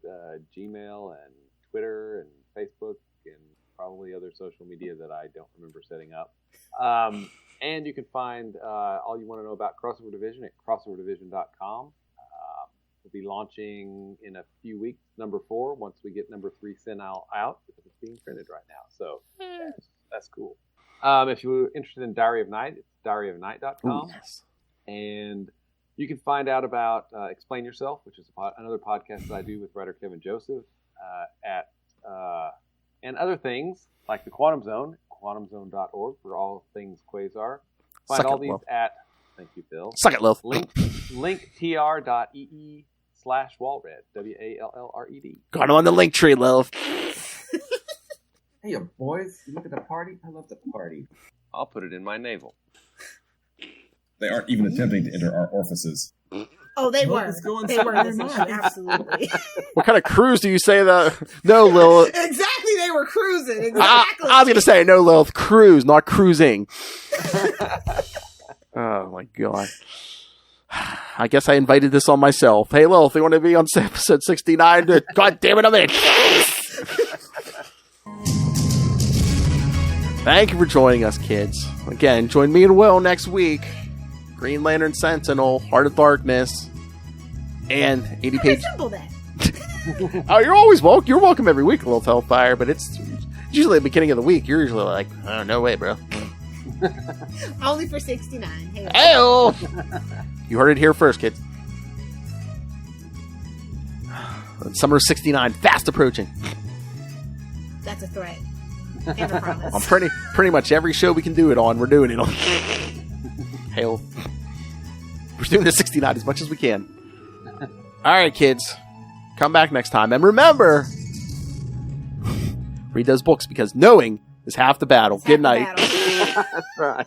Gmail and Twitter and Facebook and probably other social media that I don't remember setting up. And you can find all you want to know about Crossover Division at crossoverdivision.com. We'll be launching in a few weeks, number 4, once we get number 3 sent out because it's being printed right now. So that's cool. If you're interested in Diary of Night, it's diaryofnight.com. Yes. And you can find out about Explain Yourself, which is another podcast that I do with writer Kevin Joseph, and other things like the Quantum Zone, quantumzone.org for all things Quasar. Find Suck all it, these Will. at, thank you, Bill. Suck it, Lil. linktr.ee/Walred, WALLRED. Got him on the link tree, Lil. Hey, boys, you look at the party? I love the party. I'll put it in my navel. They aren't even attempting to enter our orifices. Oh, they What were. is going They through were their this issue, mind? absolutely. What kind of cruise do you say that? No, Lil. Exactly, they were cruising. Exactly. I was going to say, no, Lil. Cruise, not cruising. Oh, my God. I guess I invited this on myself. Hey, Lil, if you want to be on episode 69, God damn it, I'm in. Thank you for joining us, kids. Again, join me and Will next week. Green Lantern Sentinel, Heart of Darkness, and 80 page. Simple that. Oh, you're always welcome. You're welcome every week, Little Hellfire, but it's usually the beginning of the week. You're usually like, oh, no way, bro. Only for 69. Hey. Hey-oh! You heard it here first, kids. Summer of 69, fast approaching. That's a threat. And a promise. On pretty much every show we can do it on, we're doing it on. Hell. We're doing the 69 as much as we can. All right, kids. Come back next time. And remember, read those books because knowing is half the battle. Good night. That's right.